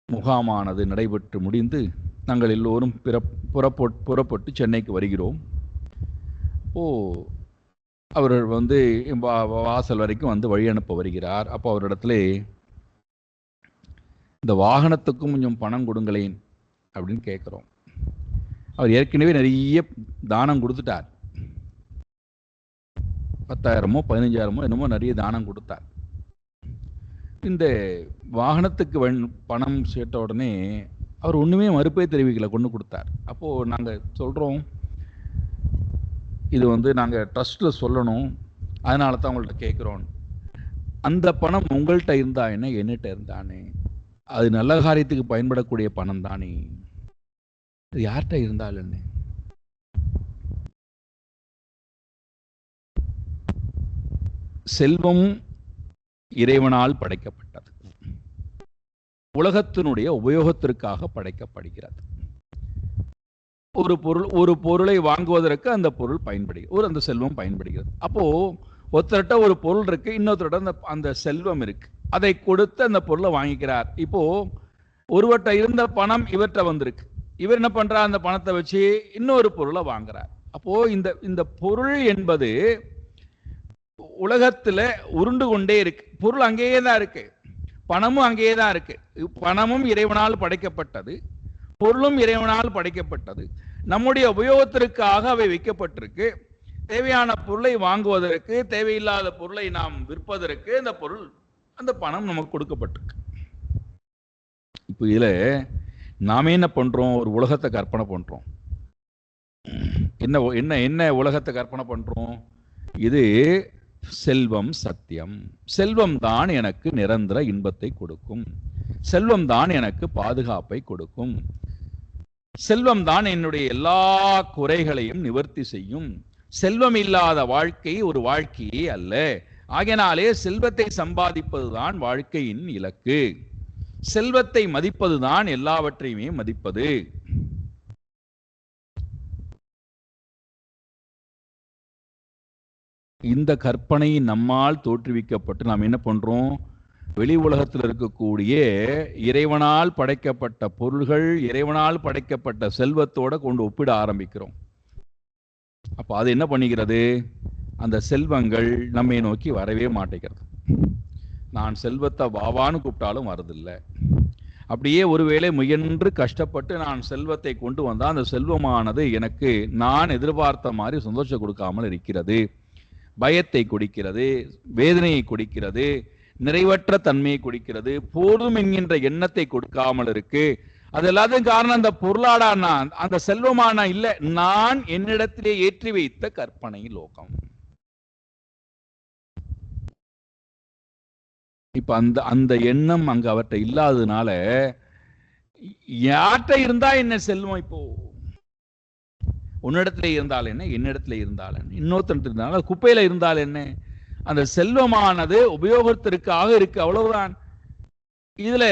முகாமானது நடைபெற்று முடிந்து நாங்கள் எல்லோரும் புறப்பட்டு சென்னைக்கு வருகிறோம். அவர் வாசல் வரைக்கும் வழி அனுப்ப வருகிறார். அப்போ அவரிடத்துல இந்த வாகனத்துக்கும் கொஞ்சம் பணம் கொடுங்களேன் அப்படின்னு கேட்குறோம். அவர் ஏற்கனவே நிறைய தானம் கொடுத்துட்டார். 10,000மோ 15,000மோ என்னமோ நிறைய தானம் கொடுத்தார். இந்த வாகனத்துக்கு பணம் சேர்த்த உடனே அவர் ஒன்றுமே மறுப்பே தெரிவிக்கல, கொண்டு கொடுத்தார். அப்போது நாங்கள் சொல்கிறோம், இது நாங்கள் ட்ரஸ்ட்டில் சொல்லணும், அதனால தான் உங்கள்கிட்ட கேட்குறோம். அந்த பணம் உங்கள்கிட்ட இருந்தா என்ன, என்னிட்ட இருந்தானே, அது நல்ல காரியத்துக்கு பயன்படக்கூடிய பணம் தானே, அது யார்கிட்ட இருந்தால் என்ன? செல்வம் இறைவனால் படைக்கப்பட்டது, உலகத்தினுடைய உபயோகத்திற்காக படைக்கப்படுகிறது. ஒரு பொருளை வாங்குவதற்கு அந்த பொருள் பயன்படுகிறது, அந்த செல்வம் பயன்படுகிறது. அப்போ ஒருத்தர்கிட்ட ஒரு பொருள் இருக்கு, இன்னொருத்தர்கிட்ட அந்த செல்வம் இருக்கு, அதை கொடுத்து அந்த பொருளை வாங்கிக்கிறார். இப்போ ஒருவர்கிட்ட இருந்த பணம் இவர்கிட்ட வந்திருக்கு, இவர் என்ன பண்றார், அந்த பணத்தை வச்சு இன்னொரு பொருளை வாங்குறார். அப்போ இந்த பொருள் என்பது உலகத்துல உருண்டு கொண்டே இருக்கு. பொருள் அங்கேயே தான் இருக்கு, பணமும் அங்கேயே தான் இருக்கு. பணமும் இறைவனால் படைக்கப்பட்டது, பொருளும் இறைவனால் படைக்கப்பட்டது. நம்முடைய உபயோகத்திற்காக அவை வைக்கப்பட்டிருக்கு. தேவையான பொருளை வாங்குவதற்கு, தேவையில்லாத பொருளை நாம் விற்பதற்கு அந்த பணம் நமக்கு கொடுக்கப்பட்டிருக்கு. இப்போ இதுல நாம என்ன பண்றோம், ஒரு உலகத்தை கற்பனை பண்றோம். என்ன என்ன என்ன உலகத்தை கற்பனை பண்றோம்? இது செல்வம் சத்தியம், செல்வம் தான் எனக்கு நிரந்தர இன்பத்தை கொடுக்கும், செல்வம் தான் எனக்கு பாதுகாப்பை கொடுக்கும், செல்வம் தான் என்னுடைய எல்லா குறைகளையும் நிவர்த்தி செய்யும். செல்வம் இல்லாத வாழ்க்கை ஒரு வாழ்க்கையே அல்ல. ஆகையினாலே செல்வத்தை சம்பாதிப்பதுதான் வாழ்க்கையின் இலக்கு. செல்வத்தை மதிப்பதுதான் எல்லாவற்றையுமே மதிப்பது. இந்த கற்பனை நம்மால் தோற்றுவிக்கப்பட்டு நாம் என்ன பண்றோம், வெளி உலகத்தில் இருக்கக்கூடிய இறைவனால் படைக்கப்பட்ட பொருள்கள், இறைவனால் படைக்கப்பட்ட செல்வத்தோட கொண்டு ஒப்பிட ஆரம்பிக்கிறோம். அப்ப அது என்ன பண்ணிக்கிறது, அந்த செல்வங்கள் நம்மை நோக்கி வரவே மாட்டேங்கிறது. நான் செல்வத்தை வாவான்னு கூப்பிட்டாலும் வரதில்லை. அப்படியே ஒருவேளை முயன்று கஷ்டப்பட்டு நான் செல்வத்தை கொண்டு வந்தால் அந்த செல்வமானது எனக்கு நான் எதிர்பார்த்த மாதிரி சந்தோஷம் கொடுக்காமல் இருக்கிறது, பயத்தை கொடுக்கிறது, வேதனையை கொடுக்கிறது, நிறைவற்ற தன்மையை கொடுக்கிறது, போதும் என்கின்ற எண்ணத்தை கொடுக்காமல் இருக்கு. அது எல்லாத்தையும் காரணம் அந்த பொருளாடானா, அந்த செல்வமானா இல்ல, நான் என்னிடத்திலே ஏற்றி வைத்த கற்பனை லோகம். இப்ப அந்த எண்ணம் அங்க அவர்கிட்ட இல்லாததுனால, யார்கிட்ட இருந்தா என்ன செல்வம், இப்போ உன்னிடத்துல இருந்தால் என்ன, என்னிடத்துல இருந்தால் என்ன, இன்னொருத்தன் இருந்தால், குப்பையில இருந்தால் என்ன, அந்த செல்வமானது உபயோகத்திற்காக இருக்கு, அவ்வளவுதான். இதுல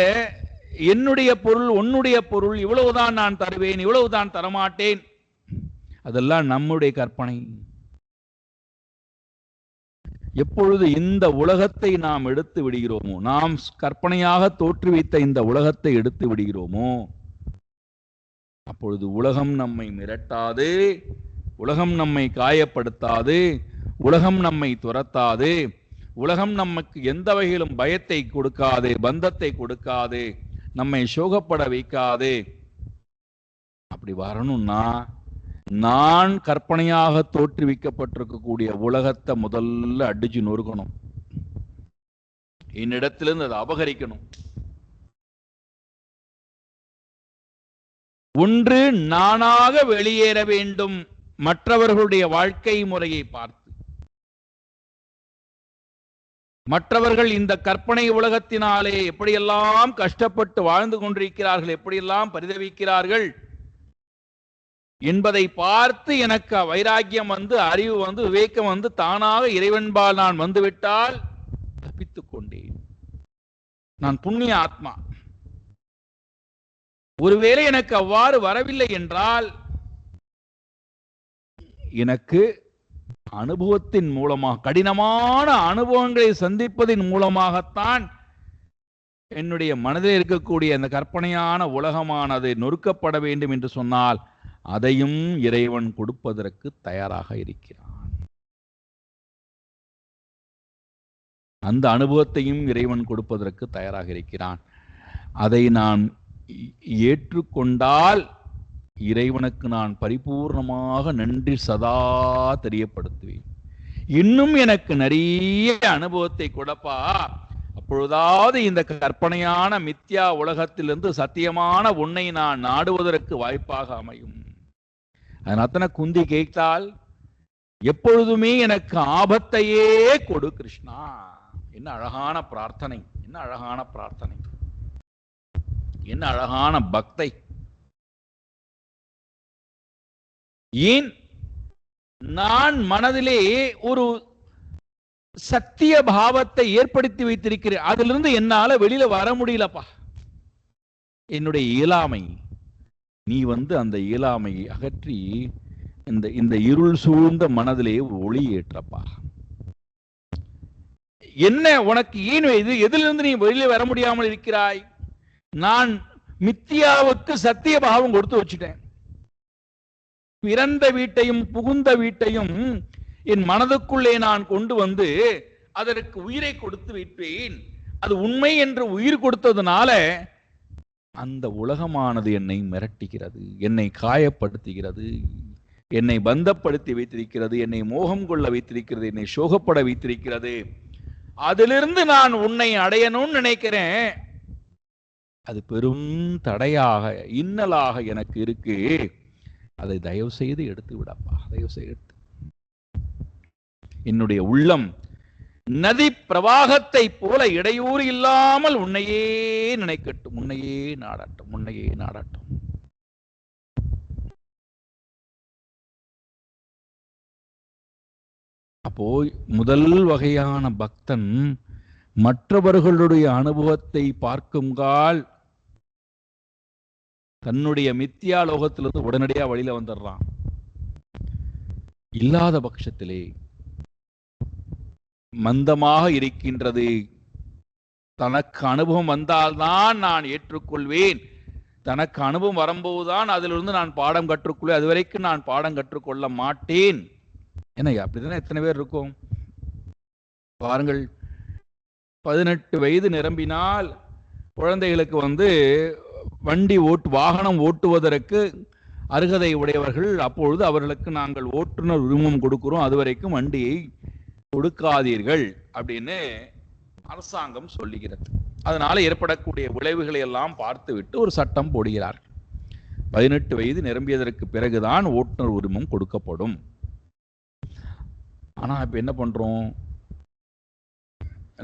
என்னுடைய பொருள், உன்னுடைய பொருள், இவ்வளவுதான் நான் தருவேன், இவ்வளவுதான் தரமாட்டேன், அதெல்லாம் நம்முடைய கற்பனை. எப்பொழுது இந்த உலகத்தை நாம் எடுத்து விடுகிறோமோ, நாம் கற்பனையாக தோற்றுவித்த இந்த உலகத்தை எடுத்து விடுகிறோமோ, அப்பொழுது உலகம் நம்மை மிரட்டாது, உலகம் நம்மை காயப்படுத்தாது, உலகம் நம்மை துரத்தாது, உலகம் நமக்கு எந்த வகையிலும் பயத்தை கொடுக்காது, பந்தத்தை கொடுக்காது, நம்மை சோகப்பட வைக்காது. அப்படி வரணும்னா நான் கற்பனையாக தோற்றுவிக்கப்பட்டிருக்கக்கூடிய உலகத்தை முதல்ல அடிச்சு நொறுக்கணும், என்னிடத்திலிருந்து அதை அபகரிக்கணும். ஒன்று, நானாக வெளியேற வேண்டும் மற்றவர்களுடைய வாழ்க்கை முறையை பார்த்து. மற்றவர்கள் இந்த கற்பனை உலகத்தினாலே எப்படியெல்லாம் கஷ்டப்பட்டு வாழ்ந்து கொண்டிருக்கிறார்கள், எப்படியெல்லாம் பரிதவிக்கிறார்கள் என்பதை பார்த்து எனக்கு வைராக்கியம் வந்து, அறிவு வந்து, விவேகம் வந்து, தானாக இறைவன்பால் நான் வந்துவிட்டால் தப்பித்துக் கொண்டேன், நான் புண்ணிய ஆத்மா. ஒருவேளை எனக்கு அவ்வாறு வரவில்லை என்றால், எனக்கு அனுபவத்தின் மூலமாக, கடினமான அனுபவங்களை சந்திப்பதின் மூலமாகத்தான் என்னுடைய மனதில் இருக்கக்கூடிய அந்த கற்பனையான உலகமானது நொறுக்கப்பட வேண்டும் என்று சொன்னால், அதையும் இறைவன் கொடுப்பதற்கு தயாராக இருக்கிறான். அந்த அனுபவத்தையும் இறைவன் கொடுப்பதற்கு தயாராக இருக்கிறான். அதை நான் ஏற்றுக்கொண்டால் இறைவனுக்கு நான் பரிபூர்ணமாக நன்றி சதா தெரியப்படுத்துவேன். இன்னும் எனக்கு நிறைய அனுபவத்தை கொடுப்பா, அப்பொழுதாவது இந்த கற்பனையான மித்யா உலகத்திலிருந்து சத்தியமான உன்னை நான் நாடுவதற்கு வாய்ப்பாக அமையும். அதனால குந்தி கேட்டால், எப்பொழுதுமே எனக்கு ஆபத்தையே கொடு கிருஷ்ணா. என்ன அழகான பிரார்த்தனை, என்ன அழகான பிரார்த்தனை, என்ன அழகான பக்தை. ஏன் நான் மனதிலே ஒரு சத்திய பாவத்தை ஏற்படுத்தி வைத்திருக்கிறேன். அதிலிருந்து என்னால வெளியில வர முடியலப்பா. என்னுடைய இயலாமை, நீ அந்த இயலாமையை அகற்றி இந்த இருள் சூழ்ந்த மனதிலே ஒளி ஏற்றப்பா. என்ன உனக்கு ஏன் இது? எதிலிருந்து நீ வெளியில வர முடியாமல் இருக்கிறாய்? நான் மித்தியாவுக்கு சத்திய பாவம் கொடுத்து வச்சுட்டேன். பிறந்த வீட்டையும் புகுந்த வீட்டையும் என் மனதுக்குள்ளே நான் கொண்டு அதற்கு உயிரை கொடுத்து வைப்பேன். அது உண்மை என்று உயிர் கொடுத்ததுனால அந்த உலகமானது என்னை மிரட்டுகிறது, என்னை காயப்படுத்துகிறது, என்னை பந்தப்படுத்தி வைத்திருக்கிறது, என்னை மோகம் கொள்ள வைத்திருக்கிறது, என்னை சோகப்பட வைத்திருக்கிறது. அதிலிருந்து நான் உன்னை அடையணும்னு நினைக்கிறேன். அது பெரும் தடையாக, இன்னலாக எனக்கு இருக்கு. அதை தயவு செய்து எடுத்து விடப்பா, தயவு செய்து எடுத்து. என்னுடைய உள்ளம் நதி பிரவாகத்தை போல இடையூறு இல்லாமல் உன்னையே நினைக்கட்டும், உன்னையே நாடட்டும், உன்னையே நாடட்டும். அப்போ முதல் வகையான பக்தன் மற்றவர்களுடைய அனுபவத்தை பார்க்குங்கால் தன்னுடைய மித்தியா லோகத்திலிருந்து உடனடியா வழியில வந்துடுறான். இல்லாத பட்சத்திலே மந்தமாக இருக்கின்றது. தனக்கு அனுபவம் வந்தால்தான் நான் ஏற்றுக்கொள்வேன், தனக்கு அனுபவம் வரும்போதுதான் அதிலிருந்து நான் பாடம் கற்றுக்கொள்வேன், அதுவரைக்கும் நான் பாடம் கற்றுக்கொள்ள மாட்டேன். என்ன அப்படித்தானே எத்தனை பேர் இருக்கும் பாருங்கள். 18 வயது நிரம்பினால் குழந்தைகளுக்கு வண்டி வாகனம் ஓட்டுவதற்கு அருகதை உடையவர்கள். அப்பொழுது அவர்களுக்கு நாங்கள் ஓட்டுநர் உரிமம் கொடுக்கிறோம், அதுவரைக்கும் வண்டியை கொடுக்காதீர்கள் அப்படின்னு அரசாங்கம் சொல்லுகிறது. அதனால ஏற்படக்கூடிய விளைவுகளை எல்லாம் பார்த்துவிட்டு ஒரு சட்டம் போடுகிறார்கள். 18 வயது நிரம்பியதற்கு பிறகுதான் ஓட்டுநர் உரிமம் கொடுக்கப்படும். ஆனா இப்ப என்ன பண்றோம்?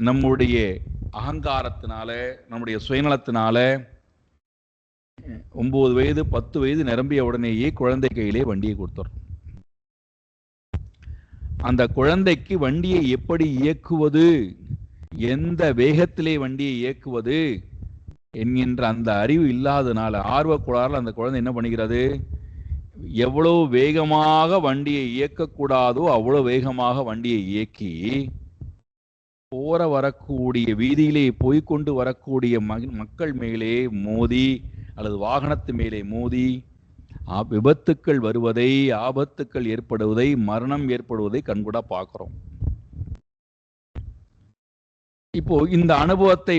நம்முடைய அகங்காரத்தினால, நம்முடைய சுயநலத்தினால 9 வயது 10 வயது நிரம்பிய உடனேயே குழந்தை கையிலே வண்டியை கொடுத்துறோம். அந்த குழந்தைக்கு வண்டியை எப்படி இயக்குவது, எந்த வேகத்திலே வண்டியை இயக்குவது என்கின்ற அந்த அறிவு இல்லாதனால, ஆர்வக்குளாரில் அந்த குழந்தை என்ன பண்ணுகிறது? எவ்வளவு வேகமாக வண்டியை இயக்கக்கூடாதோ அவ்வளவு வேகமாக வண்டியை இயக்கி போற வரக்கூடிய வீதியிலே போய்கொண்டு வரக்கூடிய மக்கள் மேலே மோதி அல்லது வாகனத்து மேலே மோதி விபத்துக்கள் வருவதை, ஆபத்துக்கள் ஏற்படுவதை, மரணம் ஏற்படுவதை கண்கூட பார்க்கிறோம். இப்போ இந்த அனுபவத்தை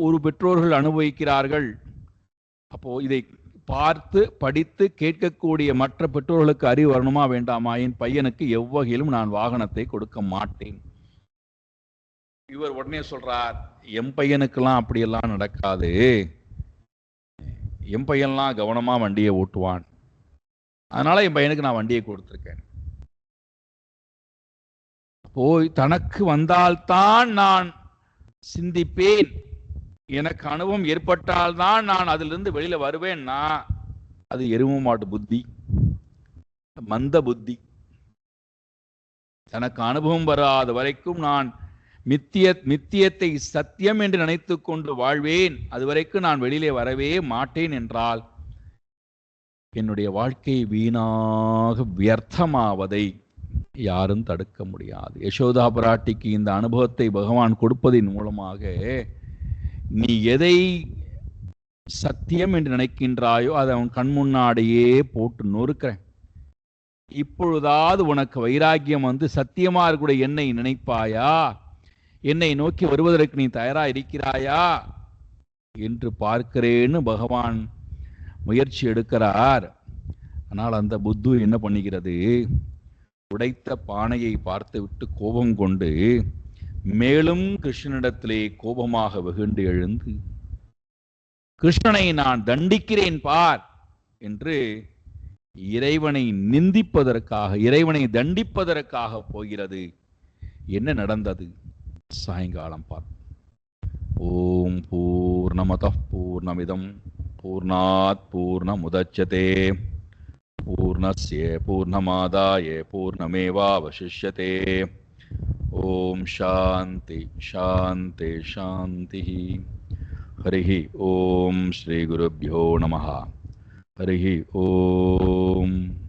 ஒரு பெற்றோர்கள் அனுபவிக்கிறார்கள். அப்போ இதை பார்த்து படித்து கேட்கக்கூடிய மற்ற பெற்றோர்களுக்கு அறிவு வரணுமா வேண்டாமா? என் பையனுக்கு எவ்வகையிலும் நான் வாகனத்தை கொடுக்க மாட்டேன். இவர் உடனே சொல்றார், என் பையனுக்கெல்லாம் அப்படியெல்லாம் நடக்காது, என் பையன்லாம் கவனமா வண்டியை ஓட்டுவான், அதனால என் பையனுக்கு நான் வண்டியை கொடுத்திருக்கேன். போய் தனக்கு வந்தால்தான் நான் சிந்திப்பேன், எனக்கு அனுபவம் ஏற்பட்டால்தான் நான் அதிலிருந்து வெளியில வருவேன்னா அது எருமை மாட்டு புத்தி, மந்த புத்தி. தனக்கு அனுபவம் வராத வரைக்கும் நான் மித்தியத்தை சத்தியம் என்று நினைத்து கொண்டு வாழ்வேன், அதுவரைக்கும் நான் வெளியிலே வரவே மாட்டேன் என்றால் என்னுடைய வாழ்க்கை வீணாக வியர்த்தமாவதை யாரும் தடுக்க முடியாது. யசோதா பிராட்டிக்கு இந்த அனுபவத்தை பகவான் கொடுப்பதின் மூலமாக நீ எதை சத்தியம் என்று நினைக்கின்றாயோ அதை அவன் கண் முன்னாடியே போட்டு நொறுக்கிறேன். இப்பொழுதாவது உனக்கு வைராக்கியம் சத்தியமா இருக்கக்கூடிய என்னை நினைப்பாயா, என்னை நோக்கி வருவதற்கு நீ தயாரா இருக்கிறாயா என்று பார்க்கிறேன்னு பகவான் முயற்சி எடுக்கிறார். ஆனால் அந்த புத்து என்ன பண்ணுகிறது? உடைத்த பானையை பார்த்து விட்டு கோபம் கொண்டு மேலும் கிருஷ்ணனிடத்திலே கோபமாக வெகுண்டு எழுந்து, கிருஷ்ணனை நான் தண்டிக்கிறேன் பார் என்று இறைவனை நிந்திப்பதற்காக, இறைவனை தண்டிப்பதற்காக போகிறது. என்ன நடந்தது? சாயங்காலம் பார்ப்போம். ஓம் பூர்ணமதః பூர்ணமிதம் பூர்ணாத் பூர்ணமுதச்யதே பூர்ணஸ்ய பூர்ணமாதாய பூர்ணமேவாவசிஷ்யதே. ஓம் சாந்தி சாந்தி சாந்தி. ஹரிஹி ஓம் ஸ்ரீ குருப்யோ நமஹ. ஹரிஹி ஓம்.